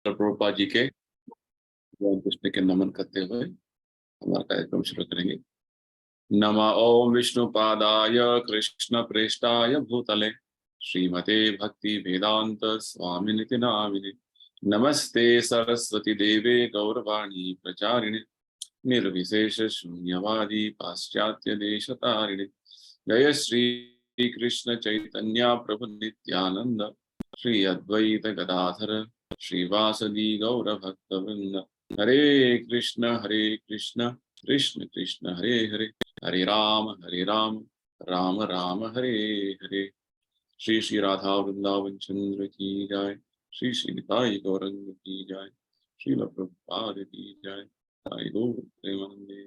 प्रभुपाद जी के कृष्ण के नमन करते हुए हमारा कार्यक्रम शुरू करेंगे। नमः ओम विष्णुपादाय कृष्ण प्रेष्ठाय भूतले श्रीमते भक्ति वेदांत स्वामिनिति नामिने। नमस्ते सरस्वती देवे गौरवाणी प्रचारिणे निर्विशेष शून्यवादी पाश्चात्य देशतारिणे। जय श्री कृष्ण चैतन्य प्रभु नित्यानंद श्री अद्वैत गदाधर श्रीवासदि गौर भक्तवृंद। हरे कृष्ण कृष्ण कृष्ण हरे हरे, हरे राम राम राम हरे हरे। श्री श्री राधा वृंदावन चंद्र की जय, श्री श्री निताई गौरंग की जय, श्रील प्रभुपाद की जय, साई गौर प्रेमानंदे।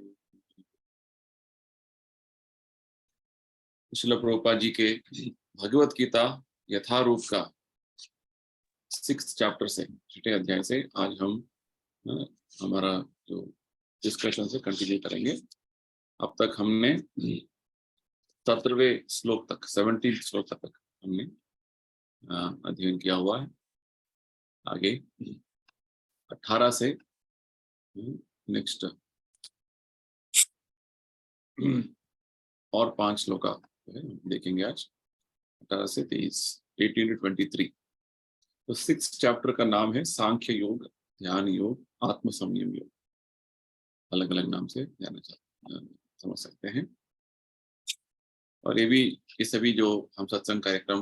श्रील प्रभुपाद जी के भगवत गीता यथारूप का 6th चैप्टर से, 6ठे अध्याय से आज हम हमारा जो डिस्कशन से कंटिन्यू करेंगे। अब तक हमने 17वें श्लोक तक, 17th श्लोक तक हमने अध्ययन किया हुआ है। आगे 18 से नेक्स्ट और 5 श्लोक देखेंगे आज, 18 से 23, 18 to 23। तो 6th चैप्टर का नाम है सांख्य योग, ध्यान योग, आत्म संयम योग। अलग अलग नाम से समझ सकते हैं। और ये सभी जो हम सत्संग कार्यक्रम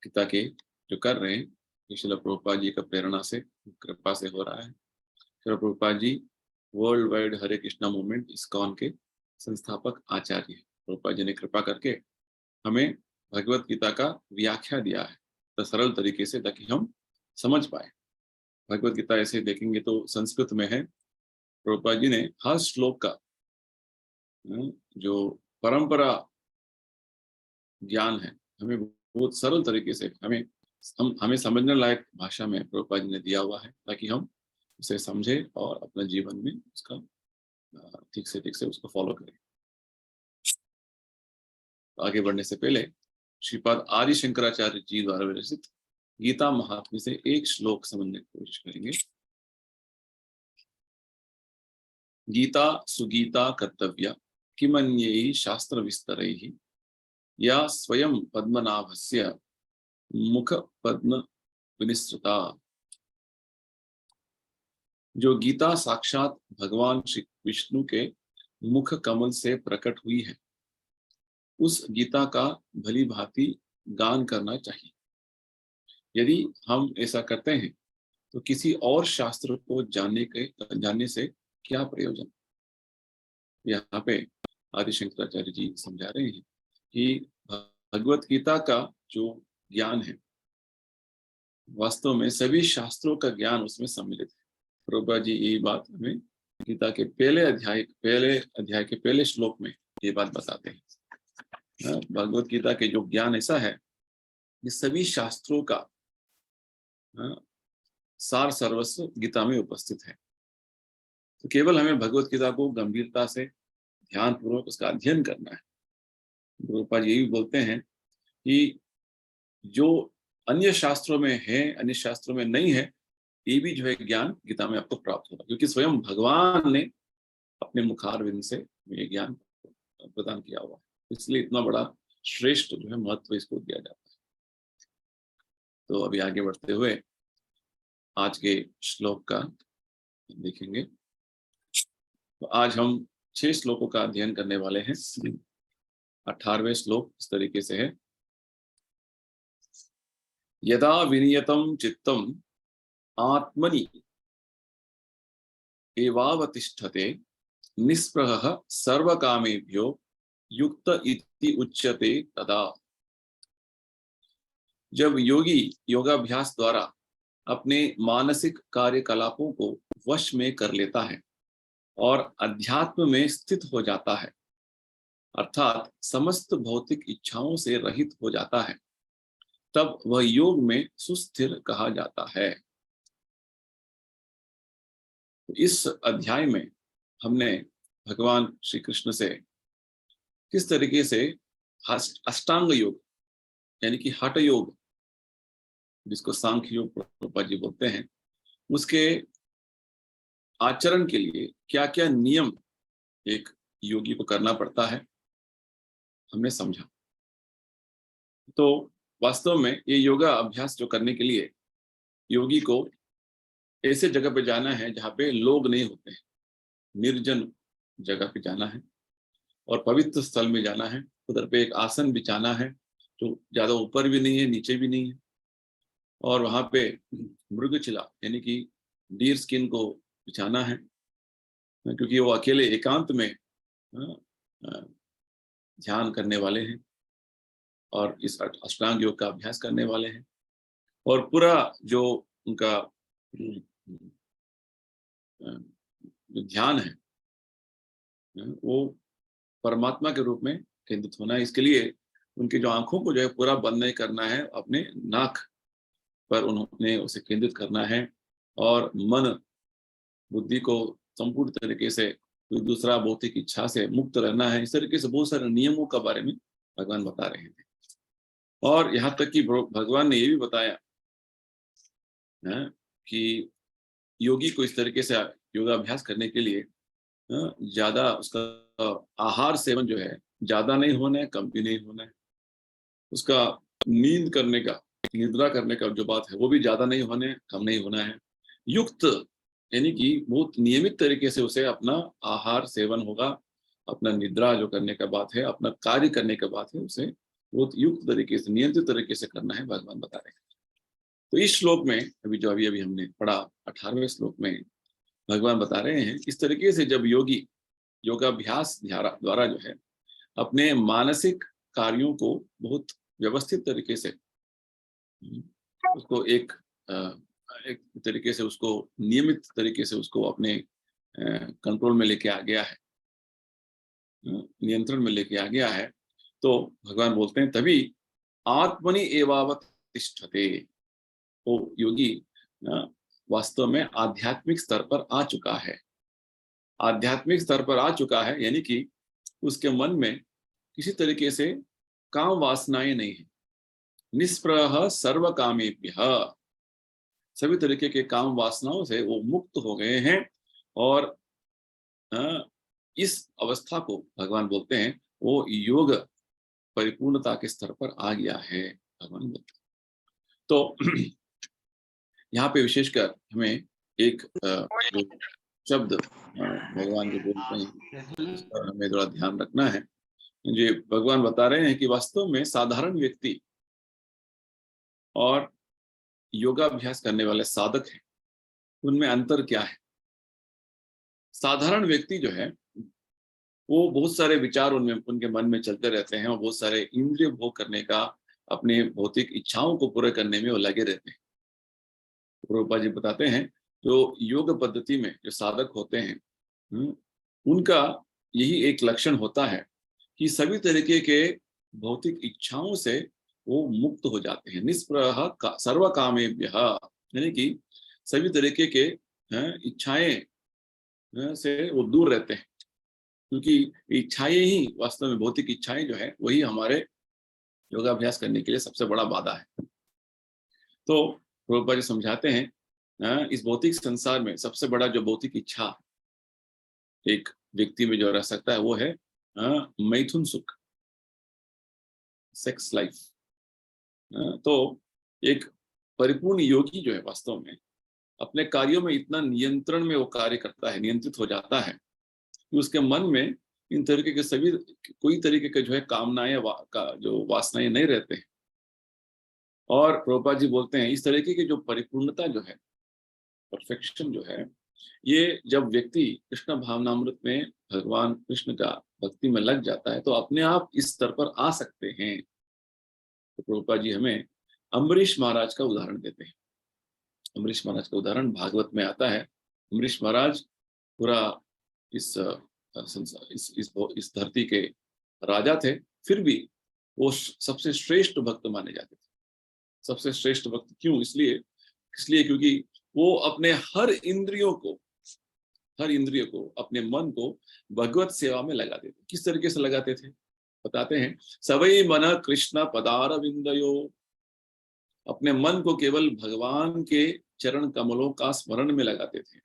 गीता के जो कर रहे हैं, श्रील प्रभुपाद जी का प्रेरणा से, कृपा से हो रहा है। श्रील प्रभुपाद जी वर्ल्ड वाइड हरे कृष्णा मूवमेंट इस्कॉन के संस्थापक आचार्य हैं। प्रभुपाद जी ने कृपा करके हमें भगवत गीता का व्याख्या दिया है तो सरल तरीके से, ताकि हम समझ पाए। भगवत गीता ऐसे देखेंगे तो संस्कृत में है। प्रभुपाद जी ने हर श्लोक का जो परंपरा ज्ञान है, हमें बहुत सरल तरीके से हमें समझने लायक भाषा में प्रभुपाद जी ने दिया हुआ है, ताकि हम उसे समझे और अपने जीवन में उसका ठीक से उसको फॉलो करें। आगे बढ़ने से पहले श्रीपाद आदि शंकराचार्य जी द्वारा विरचित गीता महात्म्य से एक श्लोक समझने की कोशिश करेंगे। गीता सुगीता कर्तव्या किमन्यैः शास्त्र विस्तरैः या स्वयं पद्मनाभस्य मुख पद्म विनिसृता। जो गीता साक्षात भगवान श्री विष्णु के मुख कमल से प्रकट हुई है, उस गीता का भली भांति गान करना चाहिए। यदि हम ऐसा करते हैं तो किसी और शास्त्र को जानने से क्या प्रयोजन। यहाँ पे आदि शंकराचार्य जी समझा रहे हैं कि भगवत गीता का जो ज्ञान है, वास्तव में सभी शास्त्रों का ज्ञान उसमें सम्मिलित है। प्रभुपाद जी यही बात हमें गीता के पहले अध्याय के पहले श्लोक में ये बात बताते हैं। भगवत गीता के जो ज्ञान ऐसा है, ये सभी शास्त्रों का सार सर्वस्व गीता में उपस्थित है। तो केवल हमें भगवत गीता को गंभीरता से ध्यान पूर्वक उसका अध्ययन करना है। प्रभुपाद यही बोलते हैं कि जो अन्य शास्त्रों में है, अन्य शास्त्रों में नहीं है, ये भी जो है ज्ञान गीता में आपको प्राप्त होगा, क्योंकि स्वयं भगवान ने अपने मुखारविंद से ये ज्ञान प्रदान किया हुआ है। इसलिए इतना बड़ा श्रेष्ठ जो है महत्व इसको दिया जाता है। तो अभी आगे बढ़ते हुए आज के श्लोक का देखेंगे। तो आज हम 6 श्लोकों का अध्ययन करने वाले हैं। 18वें श्लोक इस तरीके से है। यदा विनियतं चित्तम आत्मनि एवावतिष्ठते निस्पृहः सर्वकामेभ्यो युक्त इति उच्यते तदा। जब योगी योगाभ्यास द्वारा अपने मानसिक कार्यकलापों को वश में कर लेता है और अध्यात्म में स्थित हो जाता है, अर्थात समस्त भौतिक इच्छाओं से रहित हो जाता है, तब वह योग में सुस्थिर कहा जाता है। इस अध्याय में हमने भगवान श्री कृष्ण से किस तरीके से अष्टांग योग यानी कि हठ योग, जिसको सांख्य योग प्रभुपाद जी बोलते हैं, उसके आचरण के लिए क्या क्या नियम एक योगी को करना पड़ता है, हमने समझा। तो वास्तव में ये योगा अभ्यास जो करने के लिए योगी को ऐसे जगह पे जाना है जहाँ पे लोग नहीं होते हैं, निर्जन जगह पे जाना है और पवित्र स्थल में जाना है। उधर पे एक आसन बिछाना है जो ज्यादा ऊपर भी नहीं है नीचे भी नहीं है, और वहां पे मृगशिला यानी कि डीर स्किन को बिछाना है, क्योंकि वो अकेले एकांत में अ, ध्यान करने वाले हैं और इस अष्टांग योग का अभ्यास करने वाले हैं। और पूरा जो उनका जो ध्यान है वो परमात्मा के रूप में केंद्रित होना है। इसके लिए उनकी जो आंखों को जो है पूरा बंद नहीं करना है, अपने नाक पर उन्होंने उसे केंद्रित करना है और मन बुद्धि को संपूर्ण तरीके से कोई दूसरा भौतिक इच्छा से मुक्त रहना है। इस तरीके से बहुत सारे नियमों के बारे में भगवान बता रहे थे। और यहाँ तक कि भगवान ने ये भी बताया है कि योगी को इस तरीके से योगाभ्यास करने के लिए ज्यादा उसका आहार सेवन जो है ज्यादा नहीं होना है, कम भी नहीं होना है। उसका नींद करने का, निद्रा करने का जो बात है वो भी ज्यादा नहीं होने, कम नहीं होना है। युक्त यानी कि बहुत नियमित तरीके से उसे अपना आहार सेवन होगा, अपना निद्रा जो करने का बात है, अपना कार्य करने का बात है, उसे बहुत युक्त तरीके से नियंत्रित तरीके से करना है, भगवान बता रहे हैं। तो इस श्लोक में अभी हमने पढ़ा 18वें श्लोक में भगवान बता रहे हैं इस तरीके से जब योगी योगाभ्यास द्वारा जो है अपने मानसिक कार्यों को बहुत व्यवस्थित तरीके से उसको एक तरीके से उसको नियमित तरीके से उसको अपने कंट्रोल में लेके आ गया है, नियंत्रण में लेके आ गया है, तो भगवान बोलते हैं तभी आत्मनि एवावत तिष्ठते। वो योगी वास्तव में आध्यात्मिक स्तर पर आ चुका है। आध्यात्मिक स्तर पर आ चुका है यानी कि उसके मन में किसी तरीके से काम वासनाएं नहीं है। निष्प्रह सर्व कामेभ्यः, सभी तरीके के काम वासनाओं से वो मुक्त हो गए हैं। और इस अवस्था को भगवान बोलते हैं वो योग परिपूर्णता के स्तर पर आ गया है, भगवान बोलते हैं। तो यहाँ पे विशेषकर हमें एक जो शब्द भगवान जो बोलते हैं इस पर हमें थोड़ा ध्यान रखना है। जो भगवान बता रहे हैं कि वास्तव में साधारण व्यक्ति और योगाभ्यास करने वाले साधक हैं, उनमें अंतर क्या है। साधारण व्यक्ति जो है वो बहुत सारे विचार उनमें उनके मन में चलते रहते हैं और बहुत सारे इंद्रिय भोग करने का, अपने भौतिक इच्छाओं को पूरे करने में वो लगे रहते हैं। प्रभुपाद जी बताते हैं जो योग पद्धति में जो साधक होते हैं उनका यही एक लक्षण होता है कि सभी तरीके के भौतिक इच्छाओं से वो मुक्त हो जाते हैं। निष्प्रह सर्व कामेभ्यः यानी कि सभी तरीके के इच्छाएं से वो दूर रहते हैं, क्योंकि इच्छाएं ही वास्तव में भौतिक इच्छाएं जो है वही हमारे योगाभ्यास करने के लिए सबसे बड़ा बाधा है। तो प्रभुपाद जी समझाते हैं इस भौतिक संसार में सबसे बड़ा जो भौतिक इच्छा एक व्यक्ति में जो रह सकता है वो है मैथुन सुख, सेक्स लाइफ। तो एक परिपूर्ण योगी जो है वास्तव में अपने कार्यों में इतना नियंत्रण में वो कार्य करता है, नियंत्रित हो जाता है कि उसके मन में इन तरीके के सभी कोई तरीके के जो है कामनाएं जो वासनाएं नहीं रहते हैं। और प्रभुपाद जी बोलते हैं इस तरीके की जो परिपूर्णता जो है, परफेक्शन जो है, ये जब व्यक्ति कृष्ण भावनामृत में भगवान कृष्ण का भक्ति में लग जाता है तो अपने आप इस स्तर पर आ सकते हैं। तो प्रभुपाद जी हमें अम्बरीश महाराज का उदाहरण देते हैं। अम्बरीश महाराज का उदाहरण भागवत में आता है। अम्बरीश महाराज पूरा इस धरती के राजा थे, फिर भी वो सबसे श्रेष्ठ भक्त माने जाते थे। सबसे श्रेष्ठ भक्त क्यों? इसलिए क्योंकि वो अपने हर इंद्रियों को अपने मन को भगवत सेवा में लगाते थे। किस तरीके से लगाते थे बताते हैं। सवै मन कृष्ण पदारविंदयो, अपने मन को केवल भगवान के चरण कमलों का स्मरण में लगाते थे।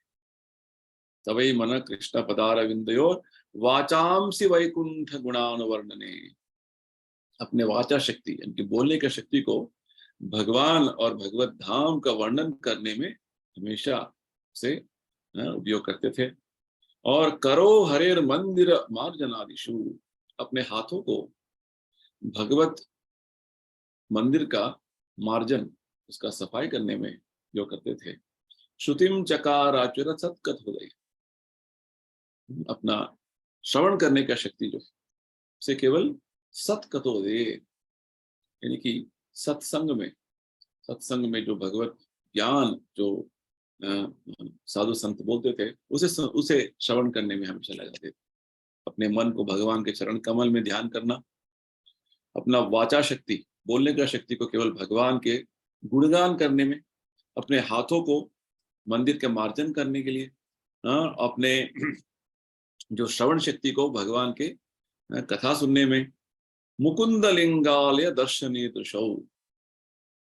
तवै मन कृष्ण पदारविंदयोर वाचांसि वैकुंठ गुणानुवर्णने। अपने वाचा शक्ति यानी बोलने की शक्ति को भगवान और भगवत धाम का वर्णन करने में हमेशा से उपयोग करते थे। और करो हरेर मंदिर मार्जनादिशु, अपने हाथों को भगवत मंदिर का मार्जन, उसका सफाई करने में उपयोग करते थे। श्रुतिम चकाराचुर सत्कत हो गई, अपना श्रवण करने का शक्ति जो से केवल सत्कतो दे, यानी कि सत्संग में जो भगवत ज्ञान जो साधु संत बोलते थे उसे श्रवण करने में हमेशा लगाते थे। अपने मन को भगवान के चरण कमल में ध्यान करना, अपना वाचा शक्ति बोलने का शक्ति को केवल भगवान के गुणगान करने में, अपने हाथों को मंदिर के मार्जन करने के लिए, अपने जो श्रवण शक्ति को भगवान के कथा सुनने में, मुकुंद लिंगालय दर्शनीय दृशौ,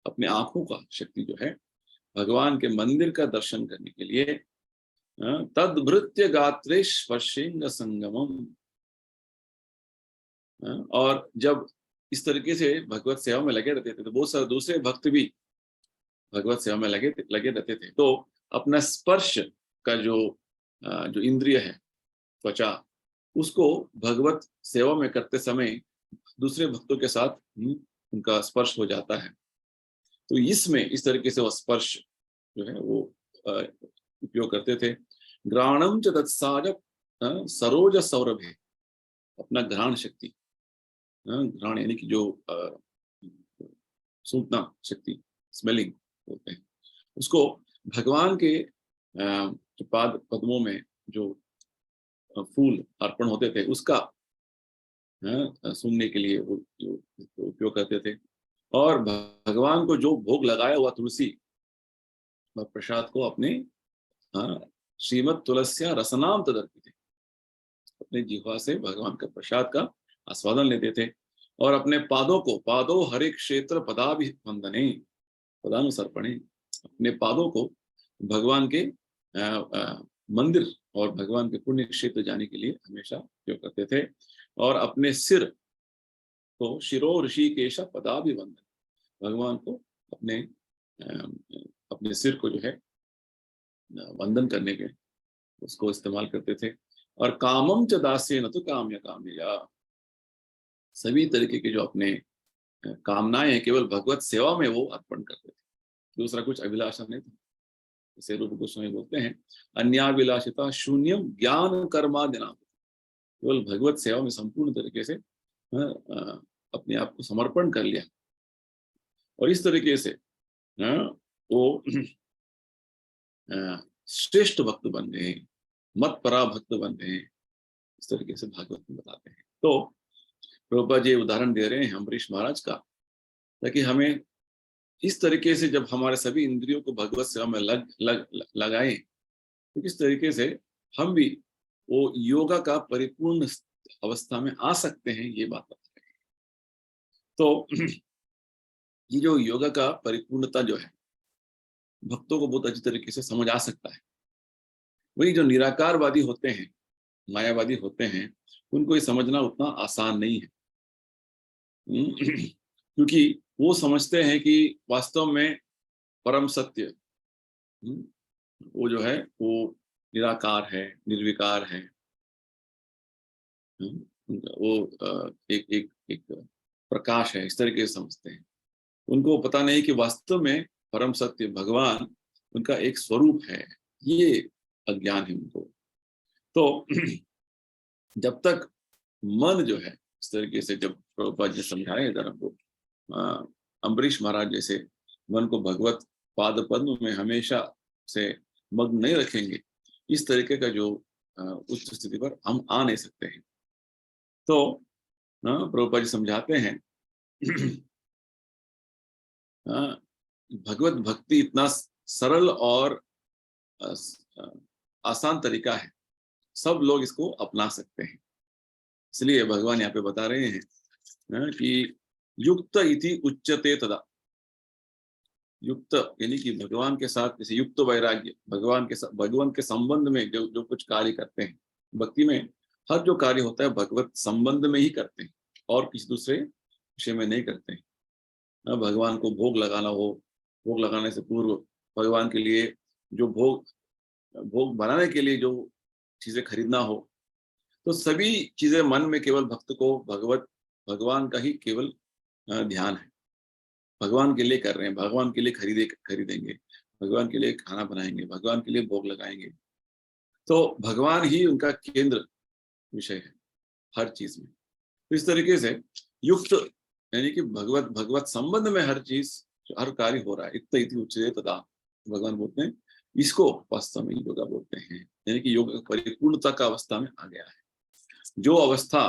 अपने आंखों का शक्ति जो है भगवान के मंदिर का दर्शन करने के लिए, तद्भृत्य गात्रे स्पर्शिंग संगमम। और जब इस तरीके से भगवत सेवा में लगे रहते थे तो बहुत सारे दूसरे भक्त भी भगवत सेवा में लगे रहते थे। तो अपना स्पर्श का जो इंद्रिय है त्वचा, उसको भगवत सेवा में करते समय दूसरे भक्तों के साथ उनका स्पर्श हो जाता है। तो इसमें इस तरीके से वो स्पर्श जो है वो उपयोग करते थे। घ्राणम च तत्साज सरोज सौरभे, अपना घ्राण शक्ति, घ्राण यानी कि जो सूंघना शक्ति, स्मेलिंग बोलते हैं, उसको भगवान के पाद पद्मों में जो फूल अर्पण होते थे उसका सूंघने के लिए वो उपयोग करते थे। और भगवान को जो भोग लगाया हुआ तुलसी प्रसाद को अपने श्रीमद तुलस्या रसनाम तदर्पिते, अपने जिह्वा से भगवान का प्रसाद का आस्वादन लेते थे। और अपने पादों को पादो हरे क्षेत्र पदाभिवंदने पदानुसर्पणे, अपने पादों को भगवान के मंदिर और भगवान के पुण्य क्षेत्र जाने के लिए हमेशा उपयोग करते थे। और अपने सिर को शिरो ऋषिकेश पदाभिवंदन, भगवान को अपने सिर को जो है वंदन करने के उसको इस्तेमाल करते थे। और कामम च दास्य न तो काम्य काम्या, सभी तरीके के जो अपने कामनाएं हैं केवल भगवत सेवा में वो अर्पण करते थे, दूसरा कुछ अभिलाषा नहीं था। जैसे रूप गोस्वामी बोलते हैं, अन्याभिलाषिता शून्यम ज्ञान कर्मादिना, केवल भगवत सेवा में संपूर्ण तरीके से अपने आप को समर्पण कर लिया। और इस तरीके से वो श्रेष्ठ भक्त बन गए, मत परा भक्त बन गए, इस तरीके से भागवत में बताते हैं। तो प्रभुपाद जी उदाहरण दे रहे हैं अम्बरीश महाराज का, ताकि हमें इस तरीके से जब हमारे सभी इंद्रियों को भगवत सेवा में लगाएं तो किस तरीके से हम भी वो योगा का परिपूर्ण अवस्था में आ सकते हैं, ये बात बता रहे हैं। तो ये जो योगा का परिपूर्णता जो है भक्तों को बहुत अच्छी तरीके से समझ आ सकता है। वही जो निराकारवादी होते हैं, मायावादी होते हैं, उनको ये समझना उतना आसान नहीं है। क्योंकि वो समझते हैं कि वास्तव में परम सत्य वो जो है वो निराकार है, निर्विकार है। वो एक प्रकाश है, इस तरीके से समझते हैं। उनको पता नहीं कि वास्तव में परम सत्य भगवान उनका एक स्वरूप है, ये अज्ञान है उनको। तो जब तक मन जो है इस तरीके से, जब प्रभुपाद जी समझाए धर्म को, अम्बरीश महाराज जैसे मन को भगवत पाद पद्म में हमेशा से मग्न नहीं रखेंगे, इस तरीके का जो उच्च स्थिति पर हम आ नहीं सकते हैं। तो प्रभुपाद जी समझाते हैं भगवत भक्ति इतना सरल और आसान तरीका है, सब लोग इसको अपना सकते हैं। इसलिए भगवान यहाँ पे बता रहे हैं कि युक्त इति उच्यते तदा, युक्त यानी कि भगवान के साथ जैसे युक्त वैराग्य, भगवान के साथ भगवान के संबंध में जो जो कुछ कार्य करते हैं भक्ति में, हर जो कार्य होता है भगवत संबंध में ही करते हैं और किसी दूसरे विषय में नहीं करते हैं। भगवान को भोग लगाना हो, भोग लगाने से पूर्व भगवान के लिए जो भोग भोग बनाने के लिए जो चीजें खरीदना हो, तो सभी चीजें मन में केवल भक्त को भगवान का ही केवल ध्यान है। भगवान के लिए कर रहे हैं, भगवान के लिए खरीदेंगे, भगवान के लिए खाना बनाएंगे, भगवान के लिए भोग लगाएंगे। तो भगवान ही उनका केंद्र विषय है हर चीज में। तो इस तरीके से युक्त यानी कि भगवत भगवत संबंध में हर चीज, हर कार्य हो रहा है। युक्त इति उच्यते तदा, भगवान बोलते हैं इसको वास्तव में योगा बोलते हैं। यानी कि योग परिपूर्णता का अवस्था में आ गया है। जो अवस्था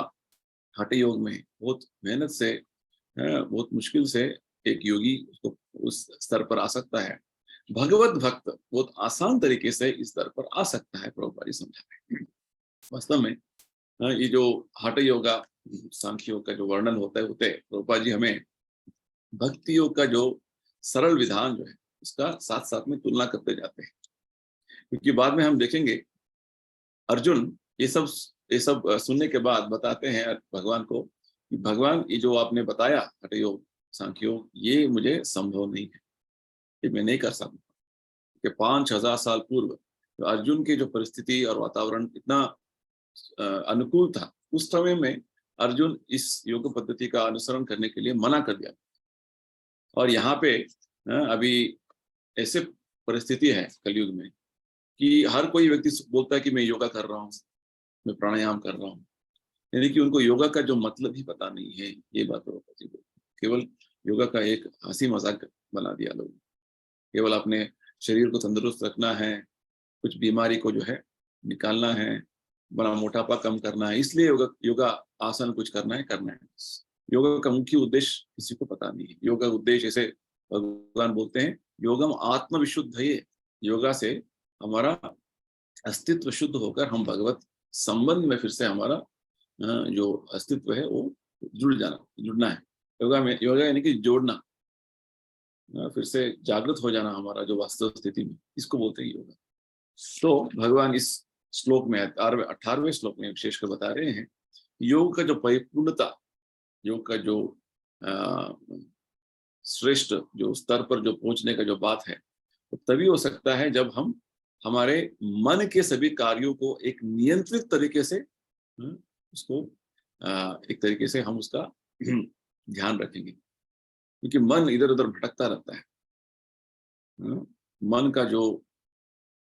हठ योग में बहुत मेहनत से, बहुत मुश्किल से एक योगी उसको उस स्तर पर आ सकता है, भगवत भक्त बहुत आसान तरीके से इस स्तर पर आ सकता है। प्रभुपाद जी समझा रहे हैं। वास्तव में ये जो हठ योगा सांख्य योग का जो वर्णन होता है प्रभुपाद जी हमें भक्ति योग का जो सरल विधान जो है उसका साथ साथ में तुलना करते जाते हैं। क्योंकि बाद में हम देखेंगे अर्जुन ये सब सुनने के बाद बताते हैं भगवान को कि भगवान ये जो आपने बताया हठ योग सांख्य योग, ये मुझे संभव नहीं है, ये मैं नहीं कर सकता। कि 5000 साल पूर्व तो अर्जुन की जो परिस्थिति और वातावरण इतना अनुकूल था, उस समय में अर्जुन इस योग पद्धति का अनुसरण करने के लिए मना कर दिया। और यहाँ पे अभी ऐसे परिस्थिति है कलयुग में कि हर कोई व्यक्ति बोलता है कि मैं योगा कर रहा हूँ, मैं प्राणायाम कर रहा हूँ, यानी कि उनको योगा का जो मतलब ही पता नहीं है। ये बात केवल योगा का एक हंसी मजाक बना दिया लोग। केवल अपने शरीर को तंदुरुस्त रखना है, कुछ बीमारी को जो है निकालना है, बड़ा मोटापा कम करना है, इसलिए योगा आसन कुछ करना है। योगा का मुख्य उद्देश्य किसी को पता नहीं है। योगा उद्देश्य ऐसे भगवान बोलते हैं योगम आत्म विशुद्ध है। योगा से हमारा अस्तित्व शुद्ध होकर हम भगवत संबंध में फिर से हमारा जो अस्तित्व है वो जुड़ना है। योगा यानी कि जोड़ना, फिर से जागृत हो जाना हमारा जो वास्तव स्थिति में, इसको बोलते हैं योगा। तो भगवान इस श्लोक में 18वें श्लोक में विशेषकर बता रहे हैं योग का जो परिपूर्णता, योग का जो श्रेष्ठ जो स्तर पर जो पहुंचने का जो बात है, तो तभी हो सकता है जब हम हमारे मन के सभी कार्यों को एक नियंत्रित तरीके से उसको एक तरीके से हम उसका ध्यान रखेंगे। क्योंकि मन इधर उधर भटकता रहता है। मन का जो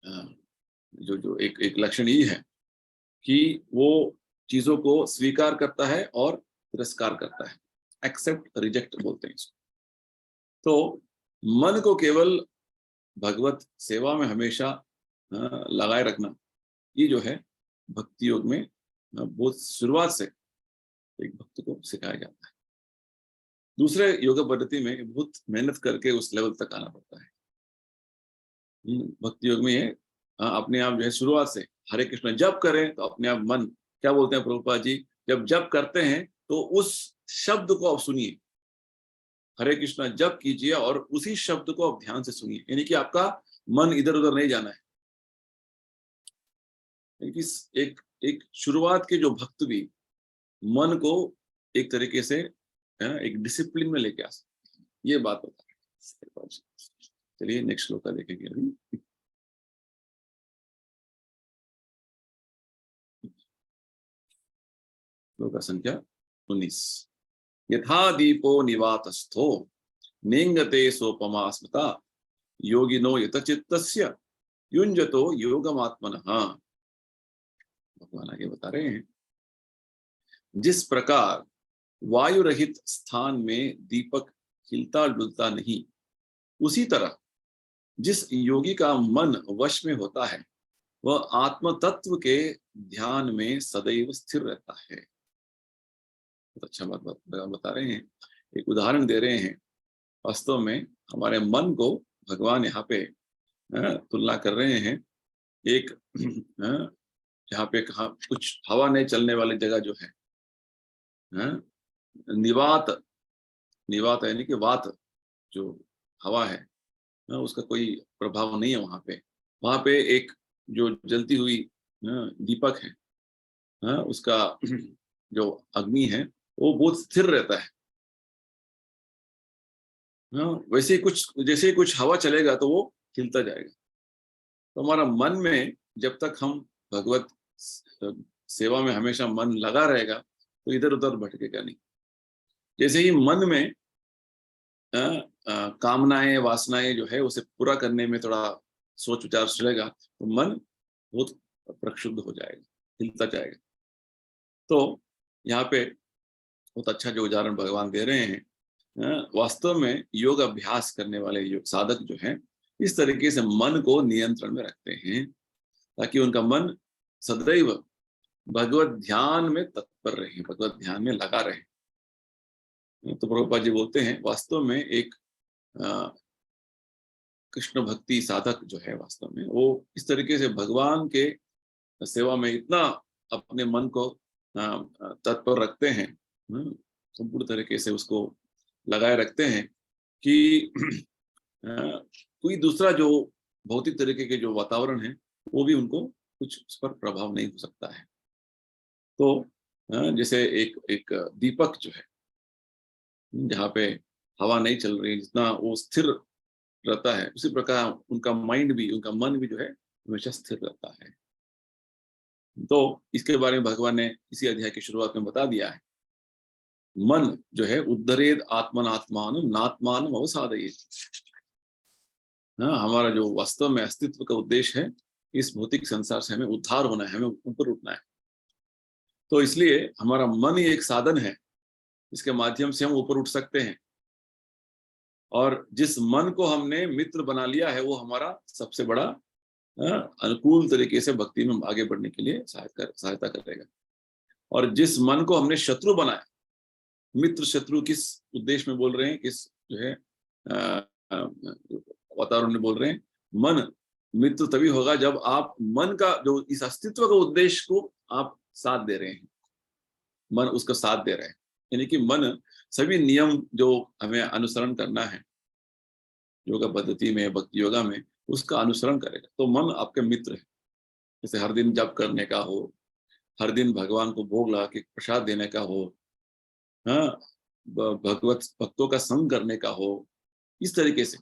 जो जो एक लक्षण ये है कि वो चीजों को स्वीकार करता है और तिरस्कार करता है, एक्सेप्ट रिजेक्ट बोलते हैं इसको। तो मन को केवल भगवत सेवा में हमेशा लगाए रखना, ये जो है भक्ति योग में बहुत शुरुआत से एक भक्त को सिखाया जाता है। दूसरे योग पद्धति में बहुत मेहनत करके उस लेवल तक आना पड़ता है। भक्ति योग में ये अपने आप जो है शुरुआत से हरे कृष्ण जप करें तो अपने आप मन, क्या बोलते हैं प्रभुपाद जी, जब जप करते हैं तो उस शब्द को आप सुनिए, हरे कृष्ण जप कीजिए और उसी शब्द को आप ध्यान से सुनिए, यानी कि आपका मन इधर उधर नहीं जाना है। एक एक शुरुआत के जो भक्त भी मन को एक तरीके से एक डिसिप्लिन में लेके आ सकते हैं, ये बात होता है। चलिए नेक्स्ट श्लोक देखेंगे अभी। श्लोक संख्या 19। यथा दीपो निवातस्थो नेंगते सोपमा स्मृता योगिनो यतचित्तस्य युञ्जतो योगमात्मनः। भगवान आगे बता रहे हैं जिस प्रकार वायु रहित स्थान में दीपक हिलता डुलता नहीं, उसी तरह जिस योगी का मन वश में होता है वह आत्म तत्व के ध्यान में सदैव स्थिर रहता है। बहुत अच्छा बात बता रहे हैं, एक उदाहरण दे रहे हैं। वास्तव में हमारे मन को भगवान यहाँ पे तुलना कर रहे हैं एक जहाँ पे कहा कुछ हवा नहीं चलने वाली जगह जो है, निवात, निवात यानी कि वात जो हवा है, उसका कोई प्रभाव नहीं है वहां पे। वहां पे एक जो जलती हुई दीपक है, उसका जो अग्नि है वो बहुत स्थिर रहता है। वैसे ही कुछ, जैसे ही कुछ हवा चलेगा तो वो हिलता जाएगा। तो हमारा मन में जब तक हम भगवत सेवा में हमेशा मन लगा रहेगा तो इधर उधर भटकेगा नहीं। जैसे ही मन में कामनाएं वासनाएं जो है उसे पूरा करने में थोड़ा सोच विचार चलेगा तो मन बहुत प्रक्षुब्ध हो जाएगा, हिलता जाएगा। तो यहाँ पे बहुत अच्छा जो उदाहरण भगवान दे रहे हैं, वास्तव में योग अभ्यास करने वाले योग साधक जो हैं इस तरीके से मन को नियंत्रण में रखते हैं ताकि उनका मन सदैव भगवत ध्यान में तत्पर रहे, भगवत ध्यान में लगा रहे। तो प्रभुपाद जी बोलते हैं वास्तव में एक कृष्ण भक्ति साधक जो है वास्तव में वो इस तरीके से भगवान के सेवा में इतना अपने मन को तत्पर रखते हैं, संपूर्ण तरीके से उसको लगाए रखते हैं कि कोई दूसरा जो भौतिक तरीके के जो वातावरण है वो भी उनको कुछ उस पर प्रभाव नहीं हो सकता है। तो जैसे एक एक दीपक जो है जहाँ पे हवा नहीं चल रही, जितना वो स्थिर रहता है उसी प्रकार उनका माइंड भी, उनका मन भी जो है हमेशा स्थिर रहता है। तो इसके बारे में भगवान ने इसी अध्याय की शुरुआत में बता दिया है। मन जो है उद्धरेद आत्मनात्मान नात्मान अवसादयेत्। हमारा जो वास्तव में अस्तित्व का उद्देश्य है इस भौतिक संसार से हमें उद्धार होना है, हमें ऊपर उठना है। तो इसलिए हमारा मन ही एक साधन है, इसके माध्यम से हम ऊपर उठ सकते हैं। और जिस मन को हमने मित्र बना लिया है वो हमारा सबसे बड़ा अनुकूल तरीके से भक्ति में आगे बढ़ने के लिए सहायता करेगा। और जिस मन को हमने शत्रु बनाया, मित्र शत्रु किस उद्देश्य में बोल रहे हैं, किस जो है वातावरण में बोल रहे हैं, मन मित्र तभी होगा जब आप मन का जो इस अस्तित्व का उद्देश्य को आप साथ दे रहे हैं, मन उसका साथ दे रहे हैं। यानी कि मन सभी नियम जो हमें अनुसरण करना है योगा पद्धति में, भक्ति योगा में, उसका अनुसरण करेगा तो मन आपके मित्र है। जैसे हर दिन जप करने का हो, हर दिन भगवान को भोग लगा के प्रसाद देने का हो, हाँ, भगवत भक्तों का संग करने का हो, इस तरीके से।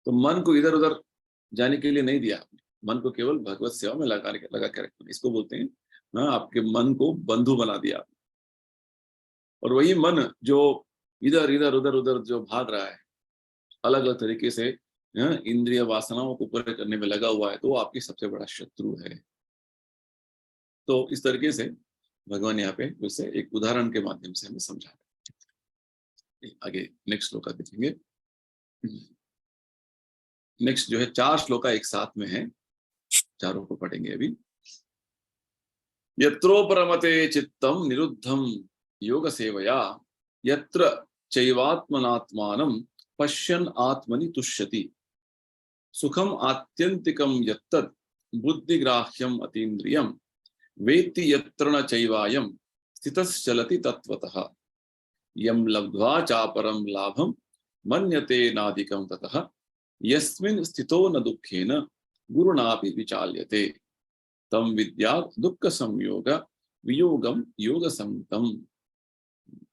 तो मन को इधर उधर जाने के लिए नहीं दिया आपने, मन को केवल भगवत सेवा में लगा के रखना, इसको बोलते हैं। हाँ, आपके मन को बंधु बना दिया आपने। और वही मन जो इधर इधर उधर उधर जो भाग रहा है अलग अलग तरीके से, इंद्रिय वासनाओं को पूरे करने में लगा हुआ है, तो वो आपकी सबसे बड़ा शत्रु है। तो इस तरीके से भगवान यहाँ पे उसे एक उदाहरण के माध्यम से हमें समझा रहे हैं। आगे नेक्स्ट श्लोका देखेंगे। नेक्स्ट जो है 4 श्लोका एक साथ में है, चारों को पढ़ेंगे अभी। यत्रोपरमते चित्तम निरुद्धम योग सेवया यत्र चैवात्मनात्मानं पश्यन् आत्मनि तुष्यति सुखम आत्यंतिकम यत्तत् बुद्धिग्राह्यम अतीन्द्रियम वेत्ति यत्र न चैवायं स्थितश्चलति तत्वतः यं लब्ध्वा चापरं लाभं मन्यते नाधिकं ततः यस्मिन् स्थितो न दुःखेन गुरुणापि विचाल्यते तम विद्यात् दुःख संयोग वियोगम योग संगतम।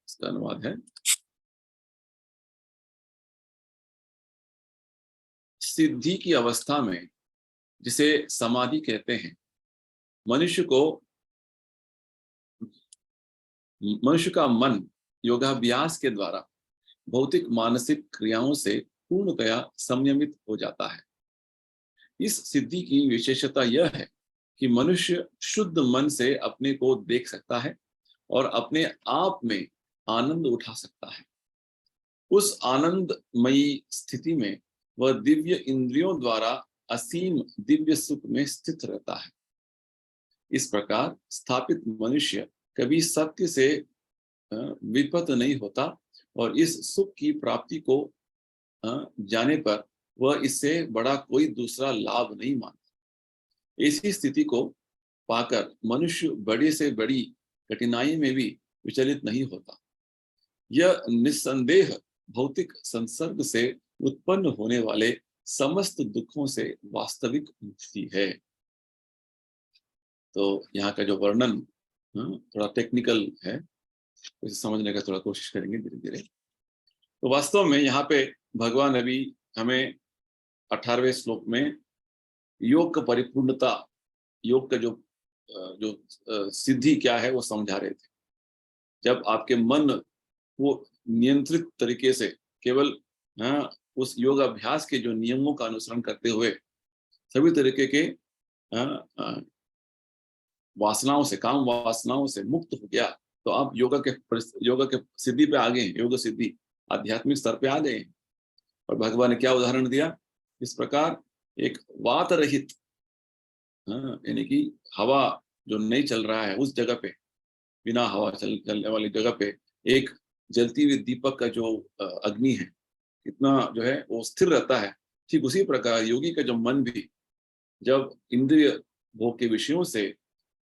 इसका अनुवाद है, सिद्धि की अवस्था में, जिसे समाधि कहते हैं, मनुष्य का मन योगाभ्यास के द्वारा भौतिक मानसिक क्रियाओं से पूर्णतया संयमित हो जाता है। इस सिद्धि की विशेषता यह है कि मनुष्य शुद्ध मन से अपने को देख सकता है और अपने आप में आनंद उठा सकता है। उस आनंदमयी स्थिति में वह दिव्य इंद्रियों द्वारा असीम दिव्य सुख में स्थित रहता है। इस प्रकार स्थापित मनुष्य कभी सत्य से विपत नहीं होता और इस सुख की प्राप्ति को जाने पर वह इससे बड़ा कोई दूसरा लाभ नहीं मानता। ऐसी स्थिति को पाकर मनुष्य बड़ी से बड़ी कठिनाई में भी विचलित नहीं होता। यह निस्संदेह भौतिक संसर्ग से उत्पन्न होने वाले समस्त दुखों से वास्तविक मुक्ति है। तो यहाँ का जो वर्णन थोड़ा टेक्निकल है, इसे समझने का थोड़ा कोशिश करेंगे धीरे धीरे। तो वास्तव में यहाँ पे भगवान अभी हमें 18वें श्लोक में योग का परिपूर्णता, योग का जो सिद्धि क्या है वो समझा रहे थे। जब आपके मन वो नियंत्रित तरीके से केवल उस योग अभ्यास के जो नियमों का अनुसरण करते हुए सभी तरीके के वासनाओं से, काम वासनाओं से मुक्त हो गया, तो आप योगा के सिद्धि पे आ गए, योग सिद्धि आध्यात्मिक स्तर पे आ गए। और भगवान ने क्या उदाहरण दिया, इस प्रकार एक वात रहित, यानी कि हवा जो नहीं चल रहा है उस जगह पे, बिना हवा चलने वाली जगह पे एक जलती हुई दीपक का जो अग्नि है, कितना जो है वो स्थिर रहता है, ठीक उसी प्रकार योगी का जो मन भी जब इंद्रिय भोग के विषयों से,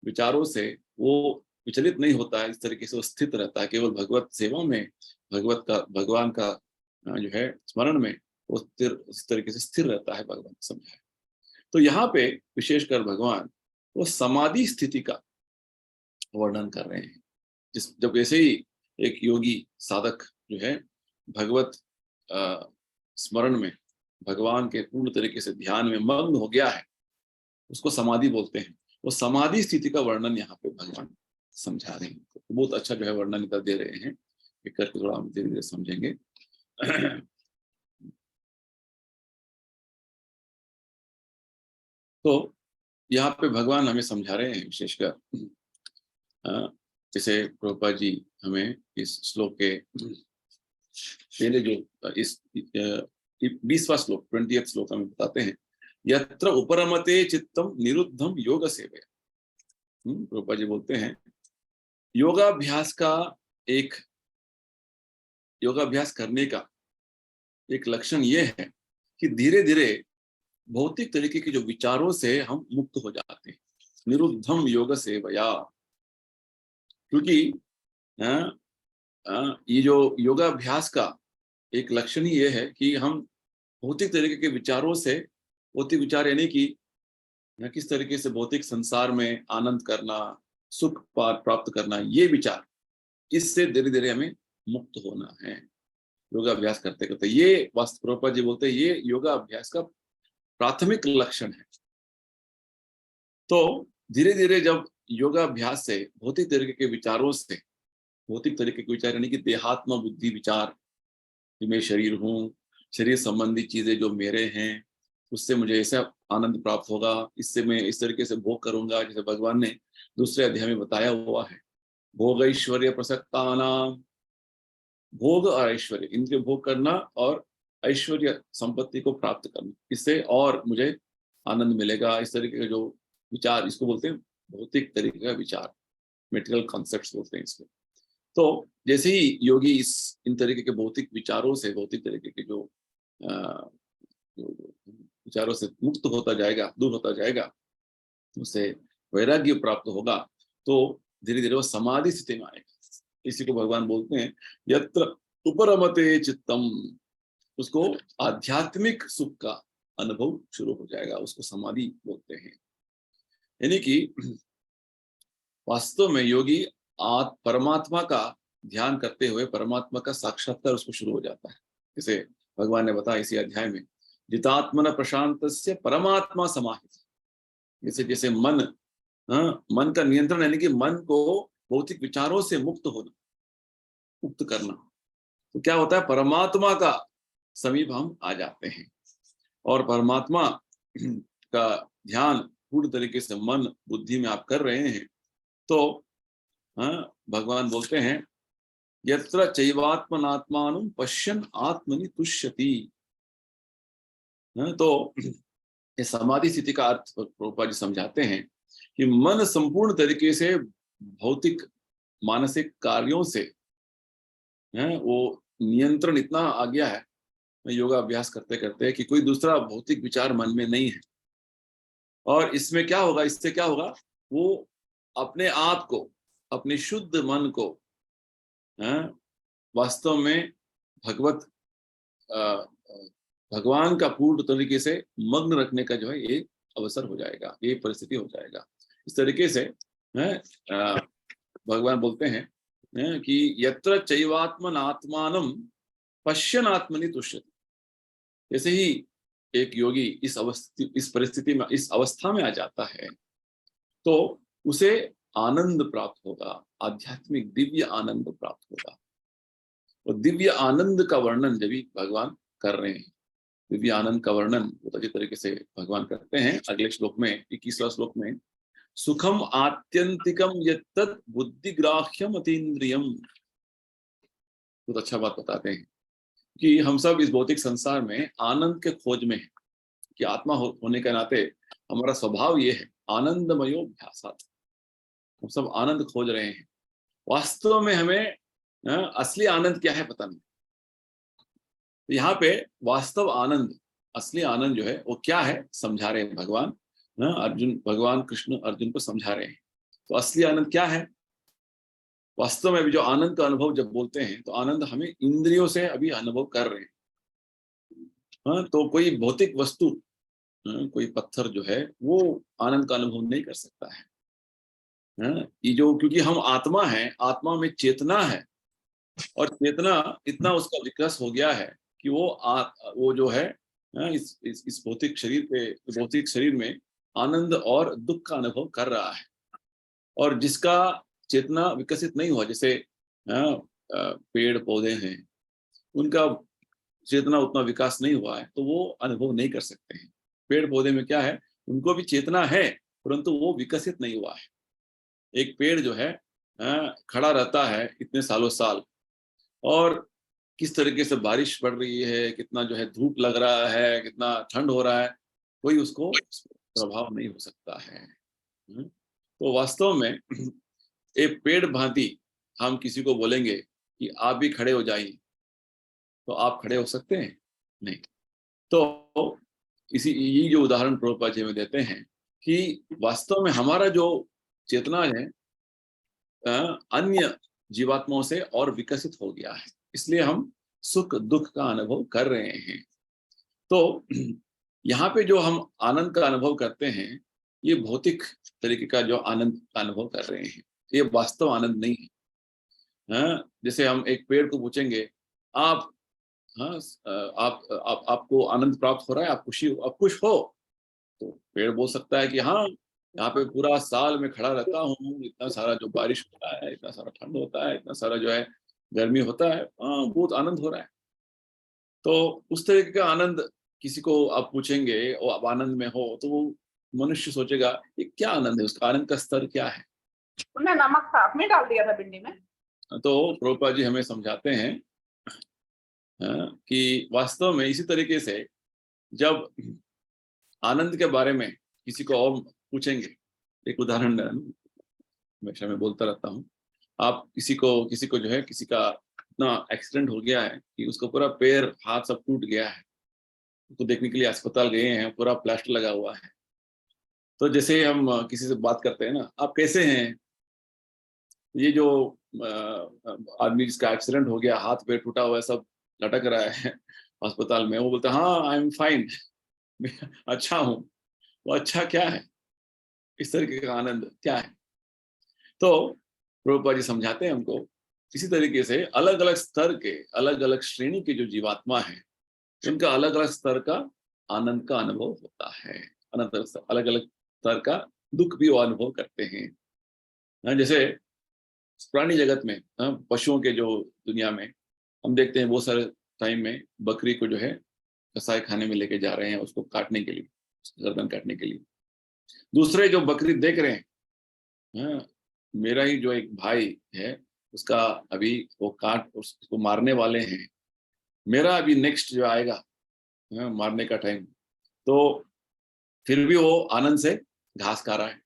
विचारों से वो विचलित नहीं होता है, इस तरीके से वो स्थित रहता है, केवल भगवत सेवा में, भगवान का जो है स्मरण में वो इस तरीके से स्थिर रहता है, भगवान समझाए। तो यहाँ पे विशेषकर भगवान वो समाधि स्थिति का वर्णन कर रहे हैं। जब ऐसे ही एक योगी साधक जो है भगवत स्मरण में, भगवान के पूर्ण तरीके से ध्यान में मग्न हो गया है, उसको समाधि बोलते हैं। वो समाधि स्थिति का वर्णन यहाँ पे भगवान समझा रहे हैं। तो बहुत अच्छा जो है वर्णन इधर दे रहे हैं, करके थोड़ा हम धीरे धीरे समझेंगे। तो यहाँ पे भगवान हमें समझा रहे हैं विशेषकर, जैसे प्रभुपाद जी हमें इस श्लोक के पहले जो इस 20वां श्लोक 20th श्लोक हमें बताते हैं, यत्र उपरमते चित्तम निरुद्धम योग सेवया। प्रभुपाद जी बोलते हैं योगाभ्यास करने का एक लक्षण ये है कि धीरे धीरे भौतिक तरीके के जो विचारों से हम मुक्त हो जाते हैं, निरुद्धम योग सेवया। क्योंकि ये जो योगाभ्यास का एक लक्षण ही ये है कि हम भौतिक तरीके के विचारों से, भौतिक विचार यानी कि किस तरीके से भौतिक संसार में आनंद करना, सुख प्राप्त करना, ये विचार, इससे धीरे धीरे हमें मुक्त होना है योगाभ्यास करते करते। ये प्रभुपाद जी बोलते हैं ये योगाभ्यास का प्राथमिक लक्षण है। तो धीरे धीरे जब योगाभ्यास से भौतिक तरीके के विचारों से, भौतिक तरीके के विचार यानी कि देहात्म बुद्धि विचार कि मैं शरीर हूँ, शरीर संबंधी चीजें जो मेरे हैं उससे मुझे ऐसा आनंद प्राप्त होगा, इससे मैं इस तरीके से भोग करूंगा, जैसे भगवान ने दूसरे अध्याय में बताया हुआ है, भोग ऐश्वर्य प्रसक्ता नाम, भोग और ऐश्वर्य, इंद्रिय भोग करना और ऐश्वर्य संपत्ति को प्राप्त करना, इससे और मुझे आनंद मिलेगा। इस तरीके का जो विचार, इसको बोलते हैं भौतिक तरीके का विचार, मेटेरियल कॉन्सेप्ट्स बोलते हैं इसको। तो जैसे ही योगी इन तरीके के भौतिक विचारों से, भौतिक तरीके के जो विचारों से मुक्त होता जाएगा, दूर होता जाएगा, उसे वैराग्य प्राप्त होगा, तो धीरे धीरे वो समाधि स्थिति में आएगा। इसी को भगवान बोलते हैं यत्र उपरमते चित्तम, उसको आध्यात्मिक सुख का अनुभव शुरू हो जाएगा, उसको समाधि बोलते हैं। यानी कि वास्तव में योगी परमात्मा का ध्यान करते हुए परमात्मा का साक्षात्कार उसको शुरू हो जाता है। जैसे भगवान ने बताया इसी अध्याय में, जितात्मन प्रशांतस्य परमात्मा समाहित। जैसे जैसे मन का नियंत्रण, यानी कि मन को भौतिक विचारों से मुक्त होना, मुक्त करना, तो क्या होता है, परमात्मा का समीप हम आ जाते हैं। और परमात्मा का ध्यान पूर्ण तरीके से मन बुद्धि में आप कर रहे हैं, तो भगवान बोलते हैं यत्र चैवात्मनात्मानं पश्यन् आत्मनि तुष्यति। तो ये समाधि स्थिति का अर्थ प्रभुपाद जी समझाते हैं कि मन संपूर्ण तरीके से भौतिक मानसिक कार्यों से वो नियंत्रण इतना आ गया है योगा अभ्यास करते करते कि कोई दूसरा भौतिक विचार मन में नहीं है। और इसमें क्या होगा, इससे क्या होगा, वो अपने आप को, अपने शुद्ध मन को वास्तव में भगवत भगवान का पूर्ण तरीके से मग्न रखने का जो है ये अवसर हो जाएगा, ये परिस्थिति हो जाएगा। इस तरीके से भगवान बोलते हैं कि यत्र चैवात्मन आत्मानम पश्यन आत्मनि तुष्यति। जैसे ही एक योगी इस परिस्थिति में, इस अवस्था में आ जाता है तो उसे आनंद प्राप्त होगा, आध्यात्मिक दिव्य आनंद प्राप्त होगा। और दिव्य आनंद का वर्णन जब भी भगवान कर रहे हैं, दिव्य आनंद का वर्णन बहुत अच्छी तरीके से भगवान करते हैं अगले श्लोक में, 21वां श्लोक में, सुखम आत्यंतिकम यत्तत् बुद्धिग्राह्यम अतीन्द्रियम। बहुत अच्छा बात बताते हैं कि हम सब इस भौतिक संसार में आनंद के खोज में हैं, कि आत्मा होने के नाते हमारा स्वभाव ये है आनंदमयोभ्यासात्, हम सब आनंद खोज रहे हैं। वास्तव में हमें असली आनंद क्या है पता नहीं। तो यहाँ पे वास्तव आनंद, असली आनंद जो है वो क्या है समझा रहे हैं भगवान। भगवान कृष्ण अर्जुन को समझा रहे हैं। तो असली आनंद क्या है? वास्तव में अभी जो आनंद का अनुभव जब बोलते हैं तो आनंद हमें इंद्रियों से अभी अनुभव कर रहे हैं। तो कोई भौतिक वस्तु, कोई पत्थर जो है वो आनंद का अनुभव नहीं कर सकता है। ये जो, क्योंकि हम आत्मा है, आत्मा में चेतना है, और चेतना इतना उसका विकास हो गया है कि वो जो है इस भौतिक शरीर में आनंद और दुख का अनुभव कर रहा है। और जिसका चेतना विकसित नहीं हुआ, जैसे पेड़ पौधे हैं, उनका चेतना उतना विकास नहीं हुआ है तो वो अनुभव नहीं कर सकते हैं। पेड़ पौधे में क्या है, उनको भी चेतना है परंतु वो विकसित नहीं हुआ है। एक पेड़ जो है खड़ा रहता है इतने सालों साल, और किस तरीके से बारिश पड़ रही है, कितना जो है धूप लग रहा है, कितना ठंड हो रहा है, कोई उसको प्रभाव नहीं हो सकता है। तो वास्तव में एक पेड़ भांति हम किसी को बोलेंगे कि आप भी खड़े हो जाइए, तो आप खड़े हो सकते हैं? नहीं। तो ये जो उदाहरण प्रभुपाद जी में देते हैं कि वास्तव में हमारा जो चेतना है अन्य जीवात्माओं से और विकसित हो गया है, इसलिए हम सुख दुख का अनुभव कर रहे हैं। तो यहाँ पे जो हम आनंद का अनुभव करते हैं, ये भौतिक तरीके का जो आनंद का अनुभव कर रहे हैं, ये वास्तव आनंद नहीं है। जैसे हम एक पेड़ को पूछेंगे, आप आपको आनंद प्राप्त हो रहा है, आप खुश हो? तो पेड़ बोल सकता है कि हाँ, यहाँ पे पूरा साल में खड़ा रहता हूँ, इतना सारा जो बारिश होता है, इतना सारा ठंड होता है, इतना सारा जो है गर्मी होता है, बहुत आनंद हो रहा है। तो उस तरीके का आनंद किसी को आप पूछेंगे और आप आनंद में हो, तो वो मनुष्य सोचेगा ये क्या आनंद है, उसका आनंद का स्तर क्या है। उन्हें नमक साथ में डाल दिया था भिंडी में। तो प्रभुपाद जी हमें समझाते हैं कि वास्तव में इसी तरीके से जब आनंद के बारे में किसी को और पूछेंगे, एक उदाहरण हमेशा मैं बोलता रहता हूँ, आप किसी को जो है, किसी का इतना एक्सीडेंट हो गया है कि उसको पूरा पैर हाथ सब टूट गया है, उसको देखने के लिए अस्पताल गए हैं, पूरा प्लास्टर लगा हुआ है। तो जैसे हम किसी से बात करते हैं ना, आप कैसे हैं, ये जो आदमी जिसका एक्सीडेंट हो गया, हाथ पैर टूटा हुआ है, सब लटक रहा है अस्पताल में, वो बोलता है हाँ आई एम फाइन, अच्छा हूँ। वो अच्छा क्या है, इस तरीके का आनंद क्या है? तो प्रभुपाद जी समझाते हैं हमको, इसी तरीके से अलग अलग स्तर के, अलग अलग श्रेणी के जो जीवात्मा है, उनका अलग अलग स्तर का आनंद का अनुभव होता है, अलग अलग स्तर का दुख भी वो अनुभव करते हैं। जैसे प्राणी जगत में, पशुओं के जो दुनिया में हम देखते हैं, बहुत सारे टाइम में बकरी को जो है कसाई खाने में लेके जा रहे हैं, उसको काटने के लिए, गर्दन काटने के लिए। दूसरे जो बकरी देख रहे हैं, मेरा ही जो एक भाई है, उसका अभी वो उसको मारने वाले हैं, मेरा अभी नेक्स्ट जो आएगा मारने का टाइम, तो फिर भी वो आनंद से घास खा रहा है,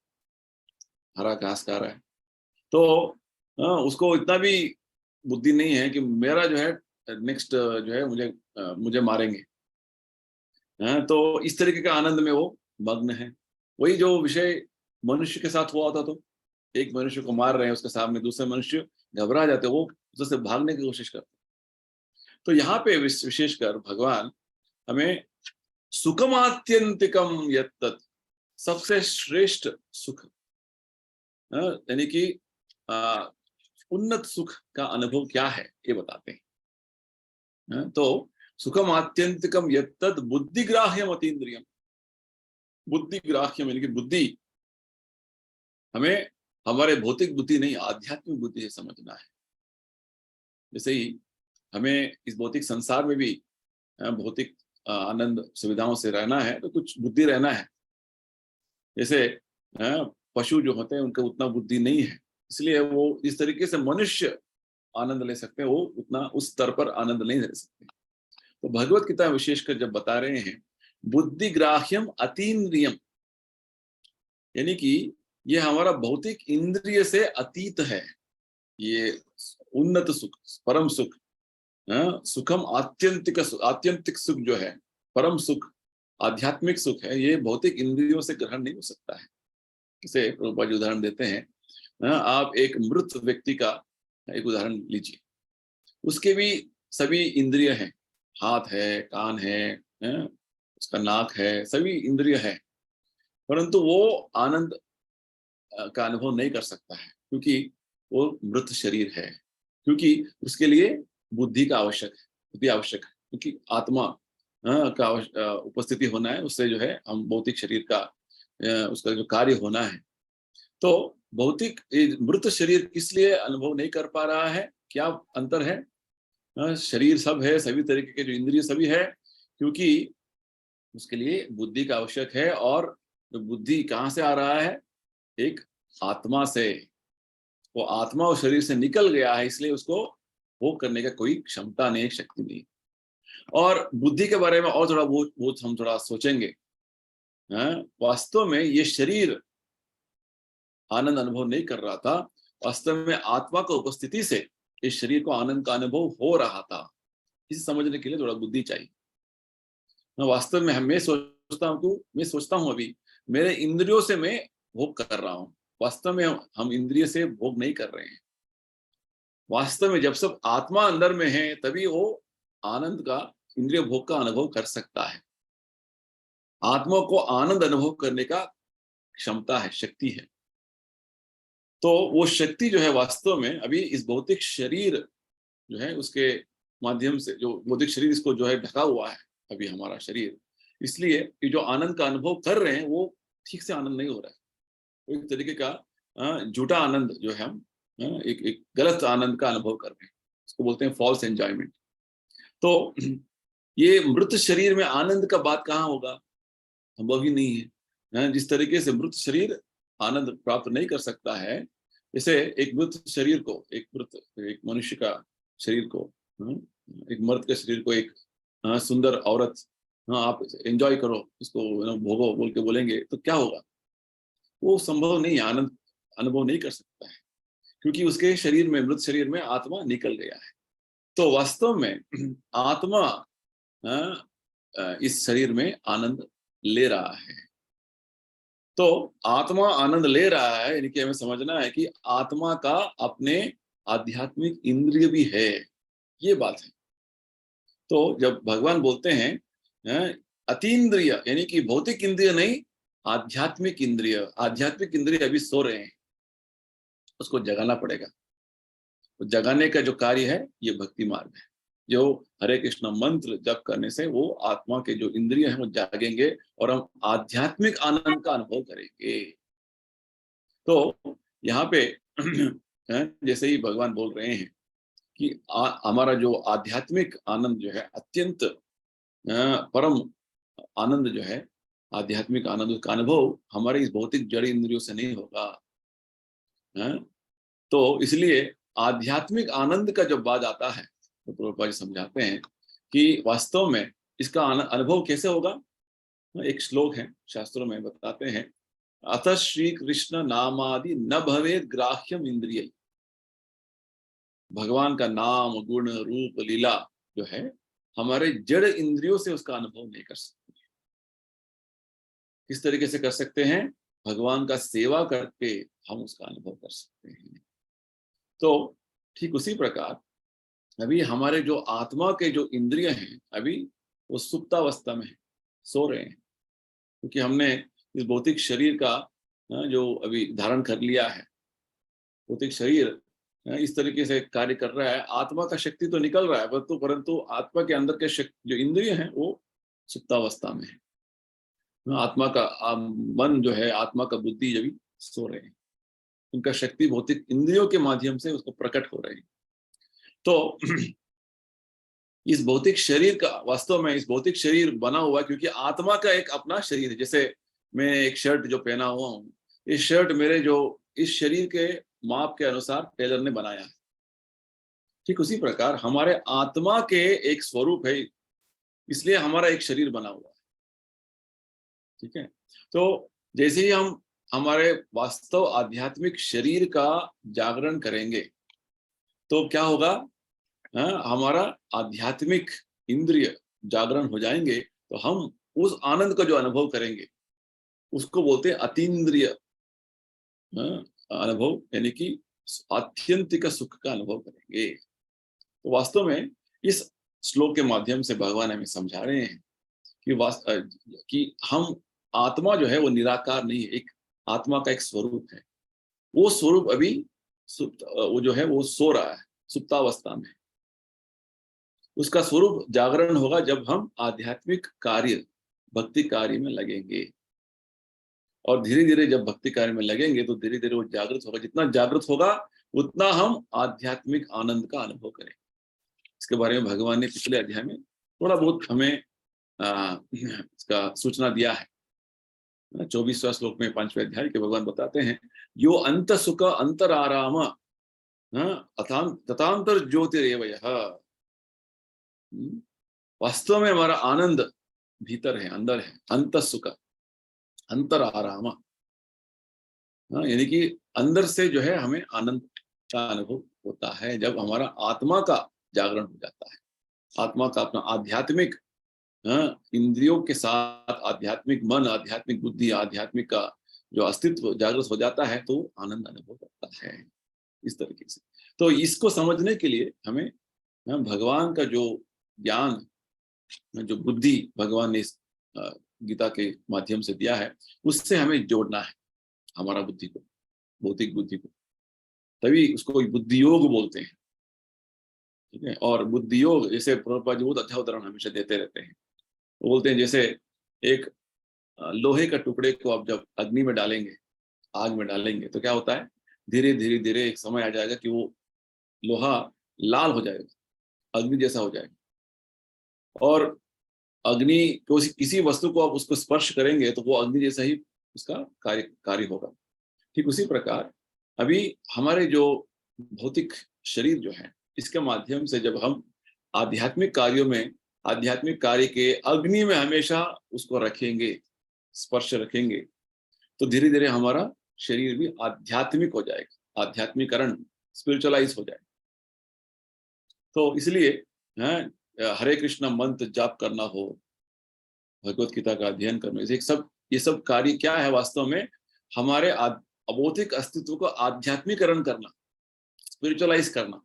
हरा घास खा रहा है। तो उसको इतना भी बुद्धि नहीं है कि मेरा जो है नेक्स्ट जो है मुझे मारेंगे। तो इस तरीके का आनंद में वो मग्न है। वही जो विषय मनुष्य के साथ हुआ था, तो एक मनुष्य को मार रहे हैं, उसके सामने दूसरे मनुष्य घबरा जाते, वो उससे भागने की कोशिश करते। तो यहाँ पे विशेषकर भगवान हमें सुखमात्यंतिकम यत्तत्, सबसे श्रेष्ठ सुख, यानी कि उन्नत सुख का अनुभव क्या है ये बताते हैं। तो सुखम आत्यंतिकम यत्तत् बुद्धिग्राह्यम अतीन्द्रियम, बुद्धिग्राह्यम यानी कि बुद्धि, हमें हमारे भौतिक बुद्धि नहीं, आध्यात्मिक बुद्धि से समझना है। जैसे ही हमें इस भौतिक संसार में भी भौतिक आनंद सुविधाओं से रहना है तो कुछ बुद्धि रहना है। जैसे पशु जो होते हैं उनका उतना बुद्धि नहीं है, इसलिए वो इस तरीके से मनुष्य आनंद ले सकते हैं, वो उतना उस स्तर पर आनंद नहीं ले सकते। तो भगवत गीता विशेषकर जब बता रहे हैं बुद्धिग्राह्यम अतीन्द्रियम, यानी कि ये हमारा भौतिक इंद्रिय से अतीत है, ये उन्नत सुख, परम सुख, सुखम आत्यंतिक सुख जो है, परम सुख, आध्यात्मिक सुख है, ये भौतिक इंद्रियों से ग्रहण नहीं हो सकता है। जैसे प्रभुपाद जी उदाहरण देते हैं, आप एक मृत व्यक्ति का एक उदाहरण लीजिए, उसके भी सभी इंद्रिय हैं, हाथ है, कान है, उसका नाक है, सभी इंद्रिय है, परंतु वो आनंद का अनुभव नहीं कर सकता है क्योंकि वो मृत शरीर है, क्योंकि उसके लिए बुद्धि का आवश्यक है, बुद्धि आवश्यक है, क्योंकि आत्मा का उपस्थिति होना है, उससे जो है हम भौतिक शरीर का उसका जो कार्य होना है। तो भौतिक मृत शरीर किस लिए अनुभव नहीं कर पा रहा है, क्या अंतर है? शरीर सब है, सभी तरीके के जो इंद्रिय सभी है, क्योंकि उसके लिए बुद्धि का आवश्यक है, और जो बुद्धि कहाँ से आ रहा है? एक आत्मा से। वो आत्मा और शरीर से निकल गया है, इसलिए उसको भोग करने का कोई क्षमता नहीं, शक्ति नहीं। और बुद्धि के बारे में और थोड़ा वो हम थोड़ा सोचेंगे, वास्तव में ये शरीर आनंद अनुभव नहीं कर रहा था, वास्तव में आत्मा की उपस्थिति से इस शरीर को आनंद का अनुभव हो रहा था। इसे समझने के लिए थोड़ा बुद्धि चाहिए। वास्तव में मैं सोचता हूँ अभी मेरे इंद्रियों से मैं भोग कर रहा हूँ, वास्तव में हम इंद्रिय से भोग नहीं कर रहे हैं। वास्तव में जब सब आत्मा अंदर में है तभी वो आनंद का, इंद्रिय भोग का अनुभव कर सकता है। आत्मा को आनंद अनुभव करने का क्षमता है, शक्ति है। तो वो शक्ति जो है वास्तव में अभी इस भौतिक शरीर जो है उसके माध्यम से, जो भौतिक शरीर इसको जो है ढका हुआ है अभी हमारा शरीर, इसलिए ये जो आनंद का अनुभव कर रहे हैं वो ठीक से आनंद नहीं हो रहा है। एक तरीके का झूठा आनंद जो है, हम एक गलत आनंद का अनुभव कर रहे हैं, इसको बोलते हैं फॉल्स एंजॉयमेंट। तो ये मृत शरीर में आनंद का बात कहाँ होगा? संभव ही नहीं है। जिस तरीके से मृत शरीर आनंद प्राप्त नहीं कर सकता है, जैसे एक मृत शरीर को, एक मनुष्य का शरीर को, एक मर्द के शरीर को एक सुंदर औरत, आप एंजॉय करो इसको, भोगो बोल के बोलेंगे तो क्या होगा? वो संभव नहीं, आनंद अनुभव नहीं कर सकता है, क्योंकि उसके शरीर में, मृत शरीर में आत्मा निकल गया है। तो वास्तव में आत्मा इस शरीर में आनंद ले रहा है। तो आत्मा आनंद ले रहा है, यानी कि हमें समझना है कि आत्मा का अपने आध्यात्मिक इंद्रिय भी है, ये बात है। तो जब भगवान बोलते हैं अतीन्द्रिय, यानी कि भौतिक इंद्रिय नहीं, आध्यात्मिक इंद्रिय, आध्यात्मिक इंद्रिय अभी सो रहे हैं, उसको जगाना पड़ेगा। तो जगाने का जो कार्य है ये भक्ति मार्ग है। जो हरे कृष्ण मंत्र जप करने से वो आत्मा के जो इंद्रिय हैं वो जागेंगे और हम आध्यात्मिक आनंद का अनुभव करेंगे। तो यहाँ पे जैसे ही भगवान बोल रहे हैं कि हमारा जो आध्यात्मिक आनंद जो है, अत्यंत परम आनंद जो है, आध्यात्मिक आनंद का अनुभव हमारे इस भौतिक जड़ इंद्रियों से नहीं होगा। तो इसलिए आध्यात्मिक आनंद का जब बात आता है तो प्रभुपाद जी समझाते हैं कि वास्तव में इसका अनुभव कैसे होगा। एक श्लोक है शास्त्रों में, बताते हैं, अतः श्री कृष्ण नामादि न भवेद ग्राह्यम इंद्रिय। भगवान का नाम, गुण, रूप, लीला जो है हमारे जड़ इंद्रियों से उसका अनुभव नहीं कर सकते। किस तरीके से कर सकते हैं? भगवान का सेवा करके हम उसका अनुभव कर सकते हैं। तो ठीक उसी प्रकार अभी हमारे जो आत्मा के जो इंद्रिय हैं, अभी वो सुप्तावस्था में है, सो रहे हैं, क्योंकि हमने इस भौतिक शरीर का जो अभी धारण कर लिया है, भौतिक शरीर इस तरीके से कार्य कर रहा है, आत्मा का शक्ति तो निकल रहा है, परंतु आत्मा के अंदर के शक्ति जो इंद्रिय हैं वो सुप्तावस्था में है। आत्मा का मन जो है, आत्मा का बुद्धि अभी सो रहे हैं, उनका शक्ति भौतिक इंद्रियों के माध्यम से उसको प्रकट हो रही है। तो इस भौतिक शरीर का, वास्तव में इस भौतिक शरीर बना हुआ क्योंकि आत्मा का एक अपना शरीर है। जैसे मैं एक शर्ट जो पहना हुआ हूँ, इस शर्ट मेरे जो इस शरीर के माप के अनुसार टेलर ने बनाया है, ठीक उसी प्रकार हमारे आत्मा के एक स्वरूप है, इसलिए हमारा एक शरीर बना हुआ है। ठीक है, तो जैसे ही हम हमारे वास्तव आध्यात्मिक शरीर का जागरण करेंगे तो क्या होगा, हमारा आध्यात्मिक इंद्रिय जागरण हो जाएंगे, तो हम उस आनंद का जो अनुभव करेंगे उसको बोलते हैं अतीन्द्रिय अनुभव, यानी कि आत्यंतिक सुख का अनुभव करेंगे। तो वास्तव में इस श्लोक के माध्यम से भगवान हमें समझा रहे हैं कि हम आत्मा जो है वो निराकार नहीं है, एक आत्मा का एक स्वरूप है। वो स्वरूप अभी वो जो है वो सो रहा है सुप्तावस्था में। उसका स्वरूप जागरण होगा जब हम आध्यात्मिक कार्य, भक्ति कार्य में लगेंगे, और धीरे धीरे जब भक्ति कार्य में लगेंगे तो धीरे धीरे वो जागृत होगा। जितना जागृत होगा उतना हम आध्यात्मिक आनंद का अनुभव करेंगे। इसके बारे में भगवान ने पिछले अध्याय में थोड़ा बहुत हमें इसका सूचना दिया है। 24वां श्लोक में 5वें अध्याय के भगवान बताते हैं, यो अंत सुख अंतराराम तथांतर ज्योतिरेव यः। वास्तव में हमारा आनंद भीतर है, अंदर है। अंत सुख अंतर आराम, यानी कि अंदर से जो है हमें आनंद का अनुभव होता है जब हमारा आत्मा का जागरण हो जाता है। आत्मा का अपना आध्यात्मिक इंद्रियों के साथ आध्यात्मिक मन, आध्यात्मिक बुद्धि, आध्यात्मिक का जो अस्तित्व जागृत हो जाता है तो आनंद अनुभव करता है इस तरीके से। तो इसको समझने के लिए हमें भगवान का जो ज्ञान, जो बुद्धि भगवान ने गीता के माध्यम से दिया है, उससे हमें जोड़ना है हमारा बुद्धि को, भौतिक बुद्धि को। तभी उसको बुद्धि योग बोलते हैं। ठीक है, और बुद्धि योग जैसे प्रभुपाद जी बहुत अच्छा उदाहरण हमेशा देते रहते हैं। वो बोलते हैं जैसे एक लोहे का टुकड़े को आप जब अग्नि में डालेंगे, आग में डालेंगे, तो क्या होता है, धीरे धीरे धीरे एक समय आ जाएगा कि वो लोहा लाल हो जाएगा, अग्नि जैसा हो जाएगा। और अग्नि को किसी वस्तु को आप उसको स्पर्श करेंगे तो वो अग्नि जैसा ही उसका कार्य होगा। ठीक उसी प्रकार अभी हमारे जो भौतिक शरीर जो है, इसके माध्यम से जब हम आध्यात्मिक कार्यों में, आध्यात्मिक कार्य के अग्नि में हमेशा उसको रखेंगे, स्पर्श रखेंगे, तो धीरे धीरे हमारा शरीर भी आध्यात्मिक हो जाएगा, आध्यात्मिकरण, स्पिरिचुअलाइज हो जाएगा। तो इसलिए हरे कृष्ण मंत्र जाप करना हो, भगवत गीता का अध्ययन करना, ये सब कार्य क्या है, वास्तव में हमारे अभौतिक अस्तित्व को आध्यात्मिकरण करना, स्पिरिचुअलाइज करना,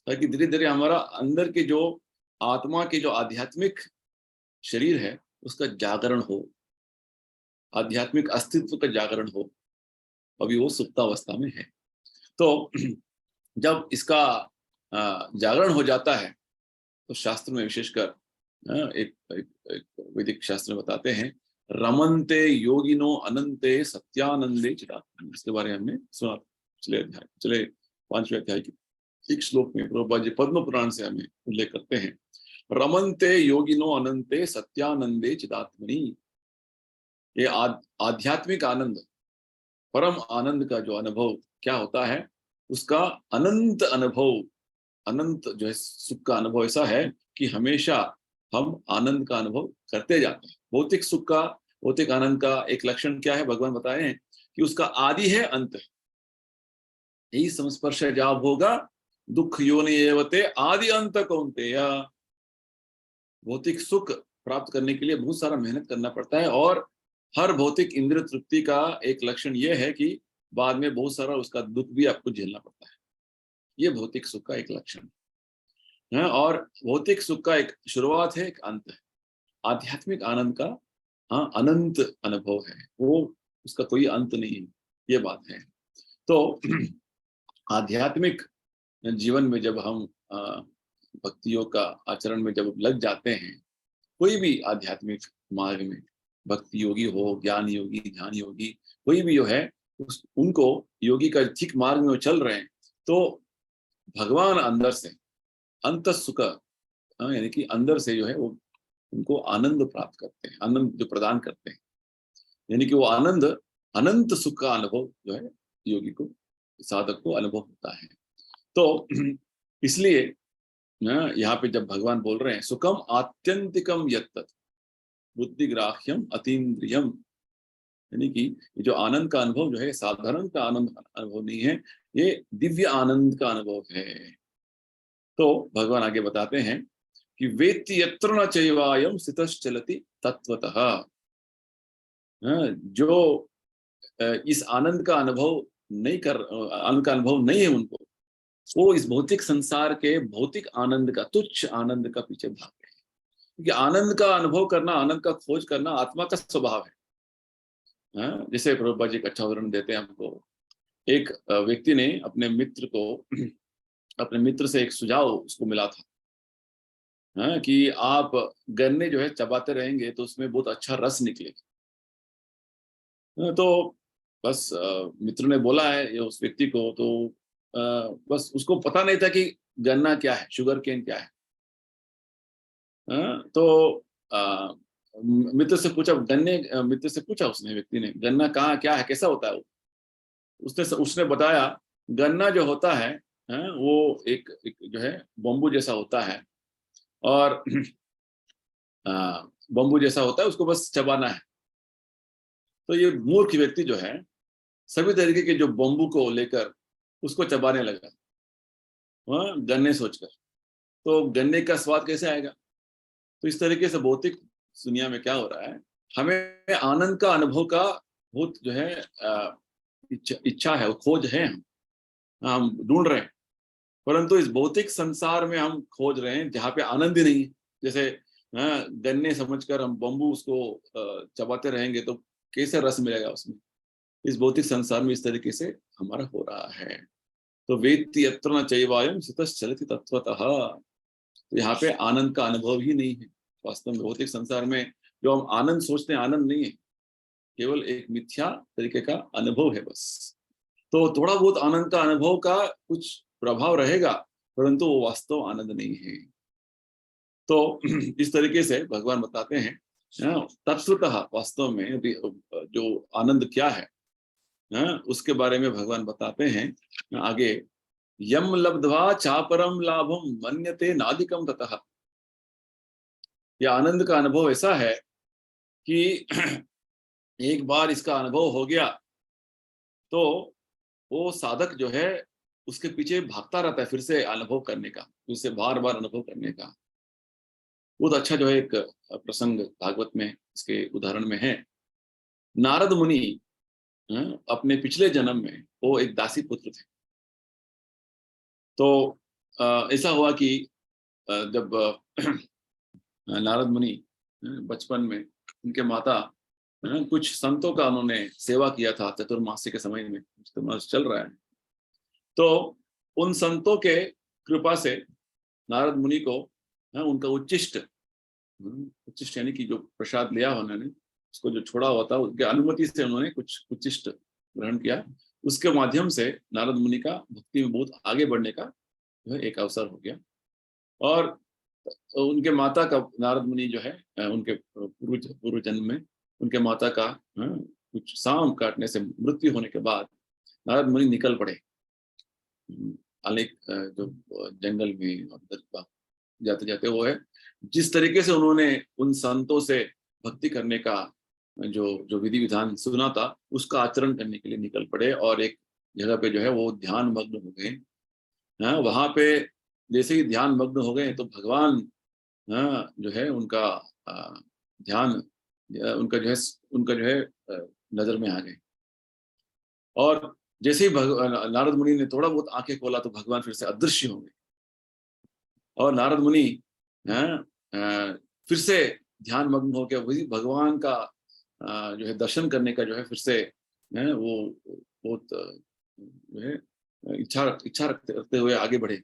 ताकि धीरे धीरे हमारा अंदर के जो आत्मा के जो आध्यात्मिक शरीर है उसका जागरण हो, आध्यात्मिक अस्तित्व का जागरण हो। अभी वो सुप्तावस्था में है। तो जब इसका जागरण हो जाता है तो शास्त्र में विशेषकर एक वैदिक शास्त्र में बताते हैं, रमन्ते योगिनो अनंते सत्यानंदे चिदात्मनि। इसके बारे में हमने सुना चले 5वें अध्याय के एक श्लोक में प्रभुपाद जी पद्म पुराण से हमें उल्लेख करते हैं, रमन्ते योगिनो अनंते सत्यानंदे चिदात्मनि। ये आध्यात्मिक आनंद, परम आनंद का जो अनुभव क्या होता है, उसका अनंत अनुभव, अनंत जो है सुख का अनुभव ऐसा है कि हमेशा हम आनंद का अनुभव करते जाते हैं। भौतिक सुख का, भौतिक आनंद का एक लक्षण क्या है, भगवान बताए हैं कि उसका आदि है, अंत है। यही संस्पर्श जाब होगा दुख योनि एवते आदि अंत कौन्तेय। भौतिक सुख प्राप्त करने के लिए बहुत सारा मेहनत करना पड़ता है, और हर भौतिक इंद्रिय तृप्ति का एक लक्षण यह है कि बाद में बहुत सारा उसका दुख भी आपको झेलना पड़ता है। ये भौतिक सुख का एक लक्षण है। और भौतिक सुख का एक शुरुआत है, एक अंत है। आध्यात्मिक आनंद का हाँ अनंत अनुभव है, वो उसका कोई अंत नहीं है, ये बात है। तो आध्यात्मिक जीवन में जब हम भक्तियों का आचरण में जब लग जाते हैं, कोई भी आध्यात्मिक मार्ग में, भक्ति योगी हो, ज्ञान योगी, ध्यान योगी, कोई भी जो है उनको योगी का ठीक मार्ग में वो चल रहे हैं, तो भगवान अंदर से अंत सुख यानी कि अंदर से जो है वो उनको आनंद प्राप्त करते हैं, आनंद जो प्रदान करते हैं, यानी कि वो आनंद अनंत सुख का अनुभव जो है योगी को, साधक को अनुभव होता है। तो इसलिए यहाँ पे जब भगवान बोल रहे हैं सुखम आत्यंतिकम यत्तत् बुद्धिग्राह्यम अतीन्द्रियम, यानी कि ये जो आनंद का अनुभव जो है साधारण का आनंद अनुभव नहीं है, ये दिव्य आनंद का अनुभव है। तो भगवान आगे बताते हैं कि वेत्ति यत्र न चैवायम स्थितश्चलति तत्वतः, जो इस आनंद का अनुभव नहीं कर, आनंद का अनुभव नहीं है उनको, वो इस भौतिक संसार के भौतिक आनंद का, तुच्छ आनंद का पीछे भाग रहे हैं। क्योंकि आनंद का अनुभव करना, आनंद का खोज करना आत्मा का स्वभाव है। जैसे प्रभुपाद जी एक अच्छा उदाहरण देते हैं हमको। एक व्यक्ति ने अपने मित्र को, अपने मित्र से एक सुझाव उसको मिला था कि आप गन्ने जो है चबाते रहेंगे तो उसमें बहुत अच्छा रस निकलेगा। तो बस मित्र ने बोला है उस व्यक्ति को, तो बस उसको पता नहीं था कि गन्ना क्या है, शुगर केन क्या है। तो मित्र से पूछा उसने, व्यक्ति ने, गन्ना कहाँ क्या है, कैसा होता है वो। उसने बताया गन्ना जो होता है वो एक जो है बम्बू जैसा होता है, और बम्बू जैसा होता है, उसको बस चबाना है। तो ये मूर्ख व्यक्ति जो है सभी तरीके के जो बम्बू को लेकर उसको चबाने लगा गन्ने सोचकर, तो गन्ने का स्वाद कैसे आएगा। तो इस तरीके से भौतिक दुनिया में क्या हो रहा है, हमें आनंद का अनुभव का बहुत जो है इच्छा है, वो खोज है, हम ढूंढ रहे हैं, परंतु इस भौतिक संसार में हम खोज रहे हैं जहाँ पे आनंद ही नहीं है। जैसे गन्ने समझकर हम बम्बू उसको चबाते रहेंगे तो कैसे रस मिलेगा उसमें। इस भौतिक संसार में इस तरीके से हमारा हो रहा है। तो वेत्ति यत्र न चैवायम स्थितश्चलति तत्वतः, तो यहाँ पे आनंद का अनुभव ही नहीं है। वास्तव में भौतिक संसार में जो हम आनंद सोचते हैं, आनंद नहीं है, केवल एक मिथ्या तरीके का अनुभव है बस। तो थोड़ा बहुत आनंद का अनुभव का कुछ प्रभाव रहेगा, परंतु वो वास्तव आनंद नहीं है। तो इस तरीके से भगवान बताते हैं तत्वतः वास्तव में जो आनंद क्या है उसके बारे में भगवान बताते हैं आगे। यम लब्ध्वा चापरम लाभम मन्यते नादिकम ततः, यह आनंद का अनुभव ऐसा है कि एक बार इसका अनुभव हो गया तो वो साधक जो है उसके पीछे भागता रहता है, फिर से अनुभव करने का, फिर से बार बार अनुभव करने का। बहुत अच्छा जो है एक प्रसंग भागवत में इसके उदाहरण में है। नारद मुनि अपने पिछले जन्म में वो एक दासी पुत्र थे। तो ऐसा हुआ कि जब नारद मुनि बचपन में उनके माता कुछ संतों का उन्होंने सेवा किया था, चतुर्मासी के समय में, चतुर्मास चल रहा है, तो उन संतों के कृपा से नारद मुनि को उनका उच्चिष्ट यानी कि जो प्रसाद लिया उन्होंने, उसको जो छोड़ा हुआ था, उसके अनुमति से उन्होंने कुछ उच्चिष्ट ग्रहण किया। उसके माध्यम से नारद मुनि का भक्ति में बहुत आगे बढ़ने का जो है एक अवसर हो गया। और उनके माता का, नारद मुनि जो है उनके पूर्व जन्म में उनके माता का कुछ सांप काटने से मृत्यु होने के बाद नारद मुनि निकल पड़े अनेक जो जंगल में, और जाते जाते वो है जिस तरीके से उन्होंने उन संतों से भक्ति करने का जो विधि विधान सुना था उसका आचरण करने के लिए निकल पड़े, और एक जगह पे जो है वो ध्यान मग्न हो गए। वहां पे जैसे ही ध्यान मग्न हो गए तो भगवान जो है उनका ध्यान उनका जो है नजर में आ गए। और जैसे ही नारद मुनि ने थोड़ा बहुत आंखें खोला तो भगवान फिर से अदृश्य हो गए, और नारद मुनि फिर से ध्यान मग्न हो गया, वही भगवान का जो है दर्शन करने का जो है फिर से वो बहुत जो है इच्छा रखते हुए आगे बढ़े।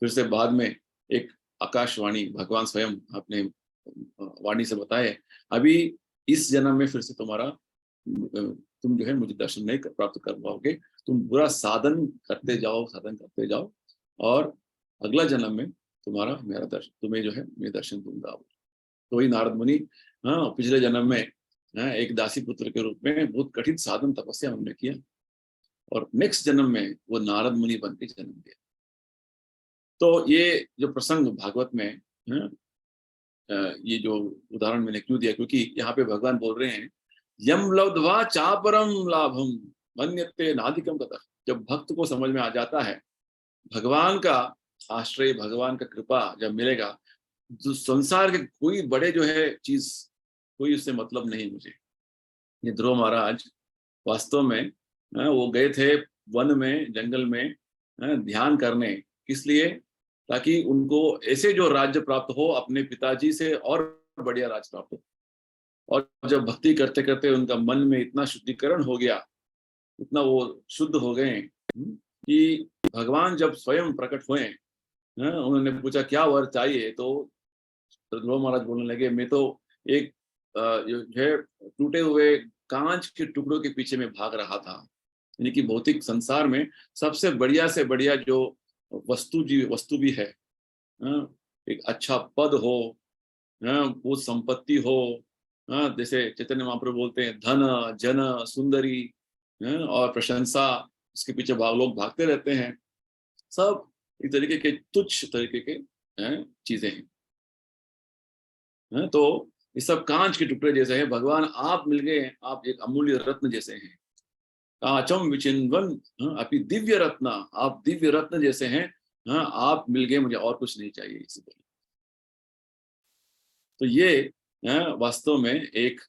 फिर से बाद में एक आकाशवाणी भगवान स्वयं अपने वाणी से बताए, अभी इस जन्म में फिर से तुम्हारा तुम जो है मुझे दर्शन नहीं प्राप्त कर पाओगे, तुम बुरा साधन करते जाओ और अगला जन्म में तुम्हारा मेरा दर्शन तुम्हें जो है मैं दर्शन दूंगा। तो वही नारद मुनि पिछले जन्म में एक दासी पुत्र के रूप में बहुत कठिन साधन तपस्या उन्होंने किया और नेक्स्ट जन्म में वो नारद मुनि बन के जन्म लिया। तो ये जो प्रसंग भागवत में ये जो उदाहरण मैंने क्यों दिया, क्योंकि यहाँ पे भगवान बोल रहे हैं यम लब्ध्वा चापरम लाभम मन्यते नाधिकम ततः। जब भक्त को समझ में आ जाता है भगवान का आश्रय, भगवान का कृपा जब मिलेगा, जो संसार के कोई बड़े जो है चीज कोई उससे मतलब नहीं मुझे। ये ध्रुव महाराज वास्तव में वो गए थे वन में, जंगल में ध्यान करने, किस लिए? ताकि उनको ऐसे जो राज्य प्राप्त हो अपने पिताजी से और बढ़िया राज्य प्राप्त हो। और जब भक्ति करते करते उनका मन में इतना शुद्धिकरण हो गया, इतना वो शुद्ध हो गए कि भगवान जब स्वयं प्रकट हुए, उन्होंने पूछा क्या वर चाहिए, तो ध्रुव महाराज बोलने लगे मैं तो एक जो है टूटे हुए कांच के टुकड़ों के पीछे में भाग रहा था। यानी कि भौतिक संसार में सबसे बढ़िया से बढ़िया जो वस्तु भी है, एक अच्छा पद हो, वो संपत्ति हो, जैसे चैतन्य महाप्रभु बोलते हैं धन जन सुंदरी और प्रशंसा, इसके पीछे लोग भागते रहते हैं। सब एक तरीके के तुच्छ तरीके के चीजें हैं। तो ये सब कांच के टुकड़े जैसे हैं। भगवान आप मिल गए, आप एक अमूल्य रत्न जैसे हैं। कांचम विचिन्वन अपि दिव्य रत्न, आप दिव्य रत्न जैसे हैं। आप मिल गए, मुझे और कुछ नहीं चाहिए इसी तरह। तो ये वास्तव में एक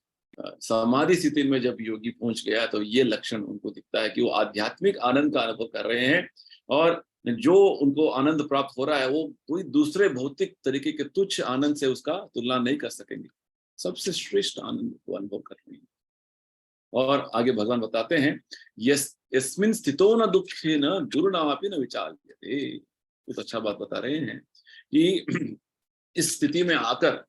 समाधि स्थिति में जब योगी पहुंच गया तो ये लक्षण उनको दिखता है कि वो आध्यात्मिक आनंद का अनुभव कर रहे हैं और जो उनको आनंद प्राप्त हो रहा है वो कोई दूसरे भौतिक तरीके के तुच्छ आनंद से उसका तुलना नहीं कर सकेंगे। सबसे श्रेष्ठ आनंद को अनुभव कर रहे हैं। और आगे भगवान बताते हैं यस्मिन् स्थितो न दुखे न दुर्नापि न विचार्यते। बहुत अच्छा बात बता रहे हैं कि इस स्थिति में आकर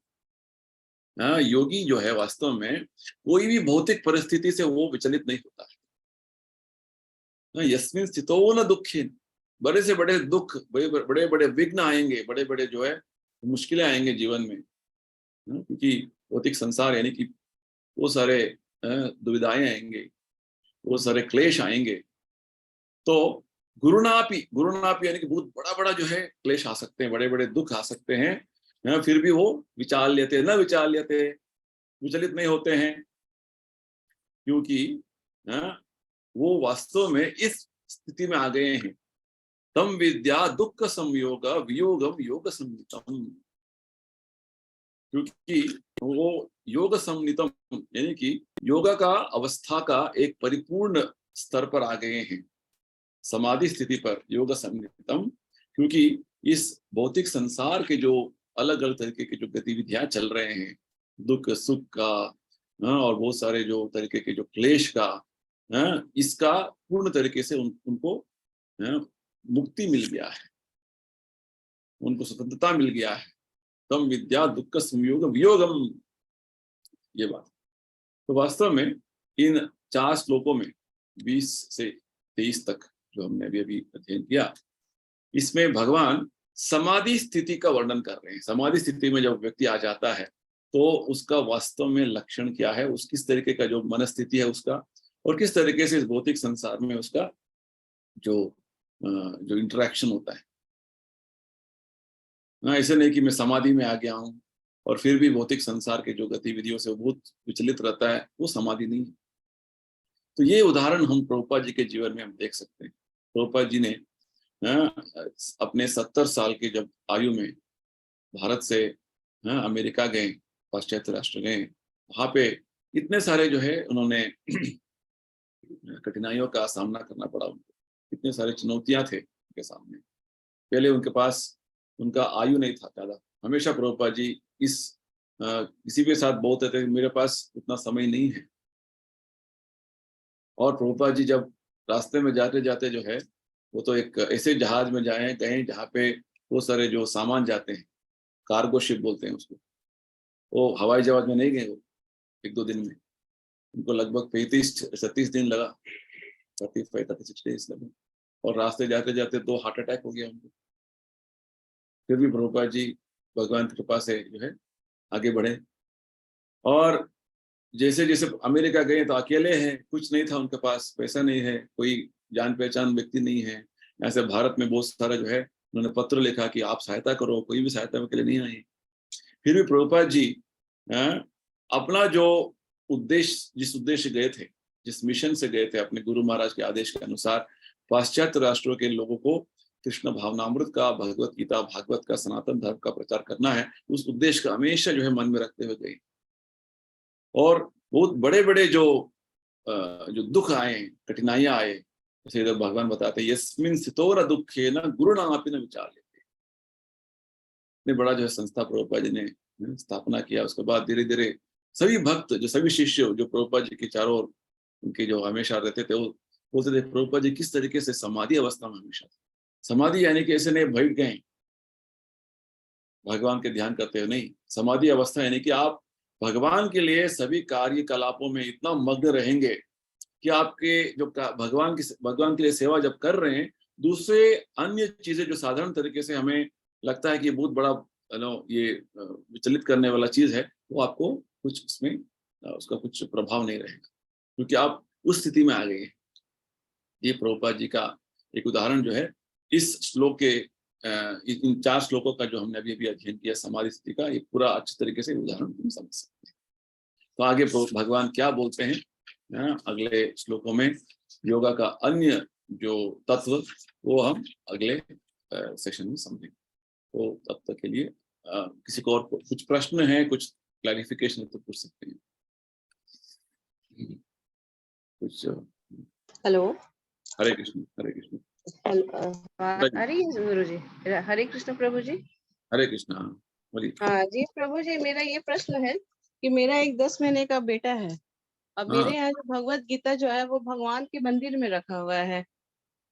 योगी जो है वास्तव में कोई भी भौतिक परिस्थिति से वो विचलित नहीं होता है। यस्मिन् स्थितो न दुखिन, बड़े से बड़े दुख, बड़े बड़े विघ्न आएंगे, बड़े बड़े जो है मुश्किलें आएंगे जीवन में, क्योंकि भौतिक संसार यानी कि वो सारे दुविधाएं आएंगे, वो सारे क्लेश आएंगे। तो गुरुनापि यानी कि बहुत बड़ा बड़ा जो है क्लेश आ सकते हैं, बड़े बड़े दुख आ सकते हैं, फिर भी वो विचलित नहीं होते हैं, क्योंकि वो वास्तव में इस स्थिति में आ गए हैं। तम विद्या दुख संयोग वियोगम योग संहितम, क्योंकि वो योग संहितम यानी कि योगा का अवस्था का एक परिपूर्ण स्तर पर आ गए हैं, समाधि स्थिति पर योग संहितम। क्योंकि इस भौतिक संसार के जो अलग अलग तरीके के जो गतिविधियां चल रहे हैं, दुख सुख का और बहुत सारे जो तरीके के जो क्लेश का, इसका पूर्ण तरीके से उनको मुक्ति मिल गया है, उनको स्वतंत्रता मिल गया है। तम विद्या दुख संयोग वियोगम, ये बात। तो वास्तव में इन 4 श्लोकों में 20 से 23 तक जो हमने अभी अध्ययन किया, इसमें भगवान समाधि स्थिति का वर्णन कर रहे हैं। समाधि स्थिति में जब व्यक्ति आ जाता है तो उसका वास्तव में लक्षण क्या है, उस किस तरीके का जो मनस्थिति है उसका, और किस तरीके से इस भौतिक संसार में उसका जो इंटरेक्शन होता है। ऐसे नहीं कि मैं समाधि में आ गया हूं और फिर भी भौतिक संसार के जो गतिविधियों से बहुत विचलित रहता है, वो समाधि नहीं है। तो ये उदाहरण हम प्रभुपाद जी के जीवन में हम देख सकते हैं। प्रभुपाद जी ने अपने 70 साल के जब आयु में भारत से अमेरिका गए, पाश्चात्य राष्ट्र गए, वहां पे इतने सारे जो है उन्होंने कठिनाइयों का सामना करना पड़ा उनको, इतने सारे चुनौतियां थे उनके सामने। पहले उनके पास उनका आयु नहीं था ज्यादा। हमेशा प्रभुपाद जी इस किसी के साथ बोलते थे मेरे पास उतना समय नहीं है। और प्रभुपाद जी जब रास्ते में जाते जाते जो है, वो तो एक ऐसे जहाज में गए जहाँ पे वो सारे जो सामान जाते हैं, कार्गो शिप बोलते हैं उसको, वो हवाई जहाज में नहीं गए वो 1-2 दिन में। उनको लगभग 35-36 दिन लगा, 35-36 डेज लगे। और रास्ते जाते जाते 2 हार्ट अटैक हो गया उनको। फिर भी प्रभुपाद जी भगवान की कृपा से जो है आगे बढ़े। और जैसे जैसे अमेरिका गए तो अकेले हैं, कुछ नहीं था उनके पास, पैसा नहीं है, कोई जान पहचान व्यक्ति नहीं है। ऐसे भारत में बहुत सारा जो है उन्होंने पत्र लिखा कि आप सहायता करो, कोई भी सहायता के लिए नहीं आई। फिर भी प्रभुपाद जी अपना जो उद्देश्य, जिस उद्देश्य गए थे, जिस मिशन से गए थे, अपने गुरु महाराज के आदेश के अनुसार पाश्चात्य राष्ट्रों के लोगों को कृष्ण भावनामृत का, भगवत गीता, भागवत का, सनातन धर्म का प्रचार करना है, उस उद्देश्य का हमेशा जो है मन में रखते हुए गए। और बहुत बड़े बड़े जो दुख आए, कठिनाइयां आए, जैसे इधर भगवान बताते हैं यस्मिन सितोर दुखे न गुरु नापि न विचार लेते। इतने बड़ा जो है संस्था प्रभुपाद जी ने स्थापना किया। उसके बाद धीरे धीरे सभी भक्त, जो सभी शिष्य जो प्रभुपाद जी के चारों ओर उनके जो हमेशा रहते थे, वो बोलते थे प्रभुपाद जी किस तरीके से समाधि अवस्था में हमेशा। समाधि यानी कि ऐसे नहीं बैठ गए भगवान के ध्यान करते हुए, नहीं। समाधि अवस्था यानी कि आप भगवान के लिए सभी कार्यकलापों में इतना मग्न रहेंगे कि आपके जो भगवान के लिए सेवा जब कर रहे हैं, दूसरे अन्य चीजें जो साधारण तरीके से हमें लगता है कि बहुत बड़ा ये विचलित करने वाला चीज है, वो आपको कुछ उसमें उसका कुछ प्रभाव नहीं रहेगा, क्योंकि आप उस स्थिति में आ गए हैं। ये प्रभुपाद जी का एक उदाहरण जो है इस श्लोक के इन 4 श्लोकों का जो हमने अभी अभी अध्ययन किया समाधि स्थिति का, ये पूरा अच्छे तरीके से उदाहरण हम समझ सकते हैं। तो आगे भगवान क्या बोलते हैं अगले श्लोकों में, योगा का अन्य जो तत्व, वो हम अगले सेशन में समझेंगे। तो तब तक के लिए किसी को और कुछ प्रश्न है, कुछ क्लैरिफिकेशन तो पूछ सकते हैं कुछ। हेलो, हरे कृष्ण। हरे कृष्ण। हरे गुरु जी, हरे कृष्ण प्रभु जी। हरे कृष्ण। हाँ जी प्रभु जी, मेरा ये प्रश्न है कि मेरा एक 10 महीने का बेटा है। अब मेरे यहाँ जो भगवत गीता जो है वो भगवान के मंदिर में रखा हुआ है।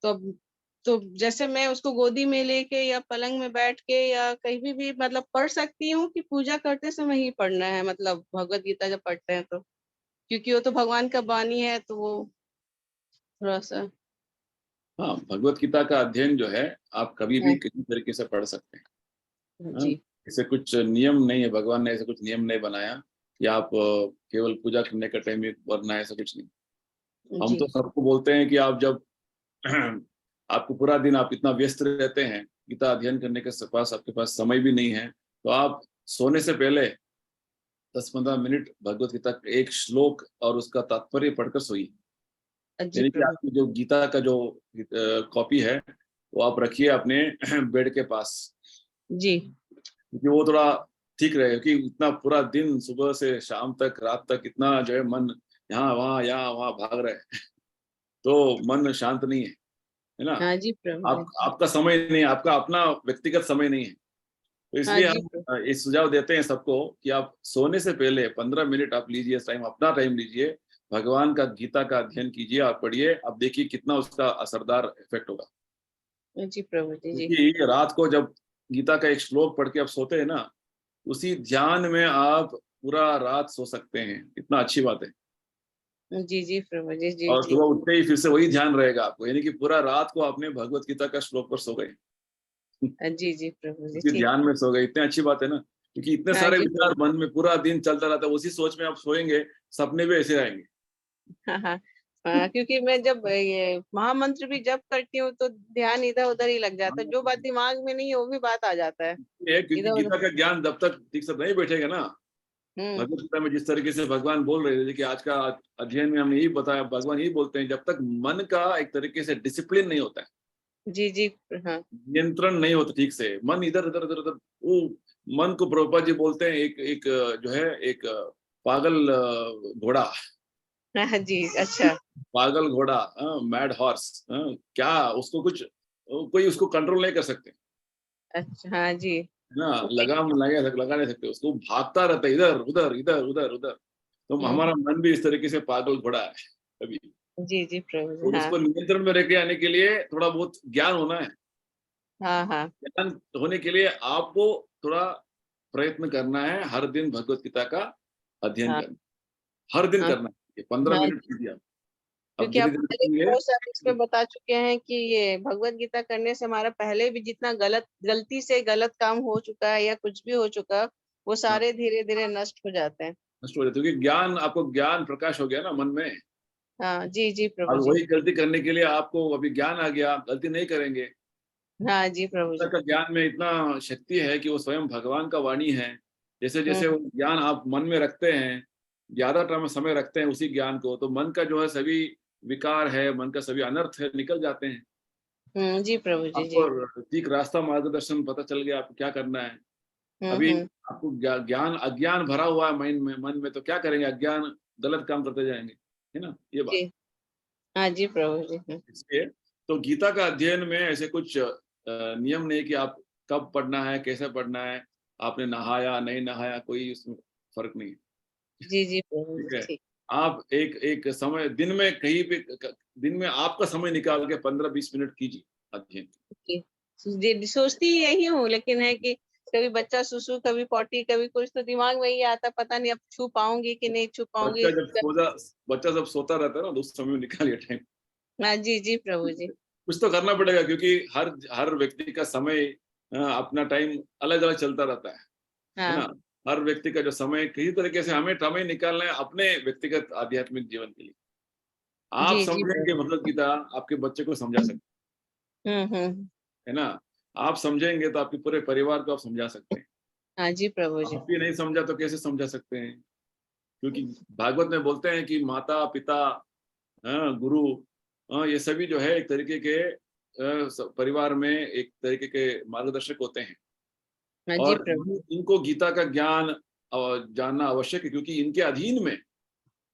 तो जैसे मैं उसको गोदी में लेके या पलंग में बैठ के या कहीं भी मतलब पढ़ सकती हूँ कि पूजा करते समय ही पढ़ना है, मतलब भगवत गीता जब पढ़ते हैं तो, क्योंकि वो तो भगवान का वाणी है, तो वो थोड़ा सा। हाँ, भगवत गीता का अध्ययन जो है आप कभी भी हाँ किसी तरीके से पढ़ सकते हैं। हाँ, जी इसे कुछ नियम नहीं है, भगवान ने ऐसे कुछ नियम नहीं बनाया कि आप केवल पूजा करने का टाइम में पढ़ना है, ऐसा कुछ नहीं। हम जी तो सबको बोलते हैं कि आप जब आपको पूरा दिन आप इतना व्यस्त रहते हैं, गीता अध्ययन करने के पास आपके पास समय भी नहीं है, तो आप सोने से पहले 10-15 मिनट भगवत गीता का एक श्लोक और उसका तात्पर्य पढ़कर सोइए। जी यानी कि प्रभु आपकी जो गीता का जो कॉपी है वो आप रखिए अपने बेड के पास, जी क्योंकि वो थोड़ा ठीक रहेगा। कि इतना पूरा दिन सुबह से शाम तक, रात तक इतना जो है मन यहाँ वहाँ भाग रहा है तो मन शांत नहीं है ना। हाँ जी प्रभु जी। आपका समय नहीं है, आपका अपना व्यक्तिगत समय नहीं है। तो हाँ इसलिए जी हम ये सुझाव देते हैं सबको कि आप सोने से पहले 15 मिनट आप लीजिए टाइम, अपना टाइम लीजिए, भगवान का गीता का अध्ययन कीजिए, आप पढ़िए, आप देखिए कितना उसका असरदार इफेक्ट होगा। जी प्रभु जी। जी क्योंकि रात को जब गीता का एक श्लोक पढ़ के आप सोते हैं ना, उसी ध्यान में आप पूरा रात सो सकते हैं, इतना अच्छी बात है। जी जी प्रभु जी। जी और जी सुबह उठते ही फिर से वही ध्यान रहेगा आपको, यानी कि पूरा रात को आपने भगवत गीता का श्लोक पर सो गए, जी जी प्रभु जी। उसी ठीक। ध्यान में सो गए, इतनी अच्छी बात है ना। क्योंकि इतने हाँ सारे जी विचार प्रभु। मन में पूरा दिन चलता रहता है, उसी सोच में आप सोएंगे, सपने भी ऐसे आएंगे। हाँ हाँ हाँ, क्योंकि मैं जब ये महामंत्र भी जप करती हूँ तो ध्यान इधर उधर ही लग जाता है, जो बात दिमाग में नहीं है वो भी बात आ जाता है ये क्योंकि इधर उधर। गीता का ज्ञान जब तक ठीक से नहीं बैठेगा ना, हम्म। भगवत गीता में जिस तरीके से भगवान बोल रहे थे कि आज का अध्ययन में हमने यही बताया, भगवान यही बोलते हैं, जब तक मन का एक तरीके से डिसिप्लिन नहीं होता है, जी जी हाँ नियंत्रण नहीं होता ठीक से, मन इधर उधर इधर उधर, वो मन को प्रभुपाद जी बोलते हैं एक एक जो है एक पागल घोड़ा, हाँ जी। अच्छा पागल घोड़ा, मैड हॉर्स, क्या उसको कुछ कोई उसको कंट्रोल नहीं कर सकते। अच्छा। हाँ जी ना, लगाम लगा नहीं सकते उसको, भागता रहता है इधर उधर इधर उधर उधर। तो हमारा मन भी इस तरीके से पागल घोड़ा है अभी। जी जी प्रभु जी। और हाँ उसको नियंत्रण में लेके आने के लिए थोड़ा बहुत ज्ञान होना है। हाँ हाँ ज्ञान होने के लिए आपको थोड़ा प्रयत्न करना है, हर दिन भगवत गीता का अध्ययन हाँ करना, हर दिन हाँ करना है। 15 हाँ, मिनट कीजिए आप। अब क्योंकि धीरे आप धीरे पहले भी करेंगे। बहुत सारे इसमें बता चुके हैं कि ये भगवत गीता करने से हमारा पहले भी जितना गलती से गलत काम हो चुका है या कुछ भी हो चुका, वो हाँ, सारे धीरे धीरे नष्ट हो जाते हैं। नष्ट हो जाते, क्योंकि ज्ञान, आपको ज्ञान प्रकाश हो गया ना मन में। हाँ जी जी प्रभु अब जी। वही गलती करने के लिए आपको अभी ज्ञान आ गया, गलती नहीं करेंगे। हाँ जी प्रभु गीता जी। का ज्ञान में इतना शक्ति है कि वो स्वयं भगवान का वाणी है। जैसे हम्म जैसे वो ज्ञान आप मन में रखते हैं, ज्यादा समय रखते हैं उसी ज्ञान को, तो मन का जो है सभी विकार है, मन का सभी अनर्थ है, निकल जाते हैं। जी प्रभु जी जी। आपको ठीक रास्ता मार्गदर्शन पता चल गया आपको क्या करना है। अभी हम्म। आपको ज्ञान, अज्ञान भरा हुआ है मन में, तो क्या करेंगे, अज्ञान गलत काम करते जाएंगे, है ना ये बात। जी हाँ जी प्रभु जी। इसलिए तो गीता का अध्ययन में ऐसे कुछ नियम नहीं कि आप कब पढ़ना है, कैसे पढ़ना है, आपने नहाया नहीं नहाया, कोई उसमें फर्क नहीं है। जी जी प्रभु ठीक जी है, ठीक। आप एक एक समय दिन में कहीं भी, दिन में आपका समय निकाल के 15-20 मिनट कीजिए अध्ययन। सोचती ही यही हूँ, लेकिन है कि कभी बच्चा सुसु, कभी पॉटी, कभी कुछ, तो दिमाग में ही आता, पता नहीं अब छू पाऊंगी कि नहीं छू पाऊंगी। बच्चा जब सोता बच्चा जब सोता रहता है ना, तो उस समय में निकालिए टाइम। हाँ जी जी प्रभु जी। कुछ तो करना पड़ेगा, क्योंकि हर हर व्यक्ति का समय, अपना टाइम अलग अलग चलता रहता है हाँ ना। हर व्यक्ति का जो समय, किसी तरीके से हमें समय निकालना है अपने व्यक्तिगत आध्यात्मिक जीवन के लिए। आप जी जी समझेंगे प्रभु। भगवत गीता, आपके बच्चे को समझा सकते हम्म। है ना। आप समझेंगे तो आपके पूरे परिवार को आप समझा सकते हैं। हाँ जी प्रभु जी। आप भी नहीं समझा तो कैसे समझा सकते हैं, क्योंकि भागवत में बोलते हैं कि माता पिता, गुरु, ये सभी जो है एक तरीके के परिवार में एक तरीके के मार्गदर्शक होते हैं। हाँ जी और प्रभु। इनको गीता का ज्ञान जानना आवश्यक है, क्योंकि इनके अधीन में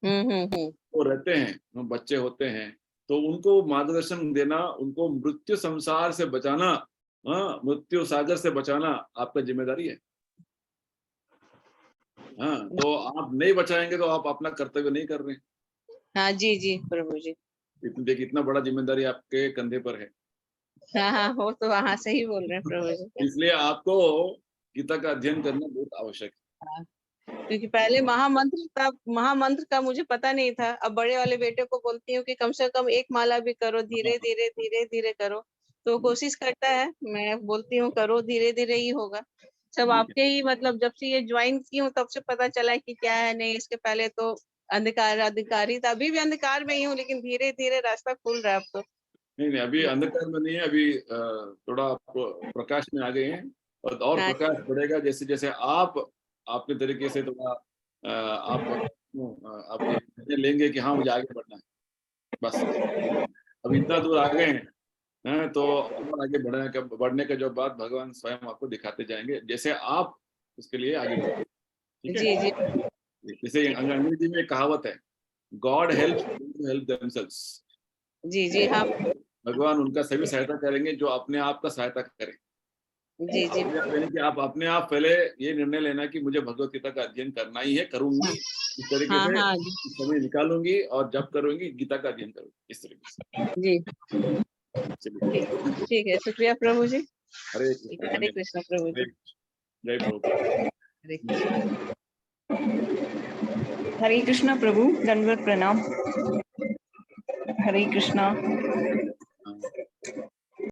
हम्म। वो रहते हैं, वो बच्चे होते हैं। तो उनको मार्गदर्शन देना, उनको मृत्यु संसार से बचाना, मृत्यु सागर से बचाना आपका जिम्मेदारी है। हाँ, तो आप नहीं बचाएंगे तो आप अपना कर्तव्य नहीं कर रहे हैं। हाँ जी जी प्रभु जी। देखिए इतना बड़ा जिम्मेदारी आपके कंधे पर है। हाँ हाँ, हो तो वहां से ही बोल रहे हैं प्रभु जी। इसलिए आपको गीता का अध्ययन करना बहुत आवश्यक हाँ, क्योंकि पहले महामंत्र का मुझे पता नहीं था। अब बड़े वाले बेटे को बोलती हूँ कि कम से कम एक माला भी करो, धीरे है। धीरे धीरे धीरे करो। तो कोशिश करता है, मैं बोलती हूँ करो, धीरे धीरे ही होगा सब। ठीक है। आपके ही मतलब जब से ये ज्वाइन की हूँ तब से पता चला है कि क्या है नहीं। इसके पहले तो अंधकारी था, अभी भी अंधकार में ही हूँ, लेकिन धीरे धीरे रास्ता खुल रहा है अब तो। नहीं नहीं, अभी अंधकार में नहीं है, अभी थोड़ा प्रकाश में आ गए हैं। और हाँ प्रकाश बढ़ेगा जैसे जैसे आप अपने तरीके से थोड़ा आप ये निर्णय लेंगे कि हाँ मुझे आगे बढ़ना है, बस। अब इतना दूर आ गए हैं, तो और आगे बढ़ने का जो बात भगवान स्वयं आपको दिखाते जाएंगे, जैसे आप उसके लिए आगे बढ़े। ठीक है। जी जी जैसे अंग्रेजी में एक कहावत है, गॉड हेल्प हेल्प देमसेल्व्स। जी जी। हाँ भगवान उनका सभी सहायता करेंगे जो अपने आप का सहायता करें। जी जी। अपने आप यानी कि आप अपने आप पहले ये निर्णय लेना कि मुझे भगवत गीता का अध्ययन करना ही है, करूंगी इस तरीके हाँ से, हाँ समय निकालूंगी और जब करूंगी गीता का अध्ययन करूंगी, इस तरीके से। जी। चलिए, ठीक है, शुक्रिया प्रभु जी। हरे ठीक कृष्ण, है, हरे धन्यवाद। कृष्ण प्रभु जी। हरे कृष्ण, जय प्रभुपाद। हरे कृष्ण। हरे कृष्णा प्रभु, दंडवत प्रणाम। हरे कृष्णा।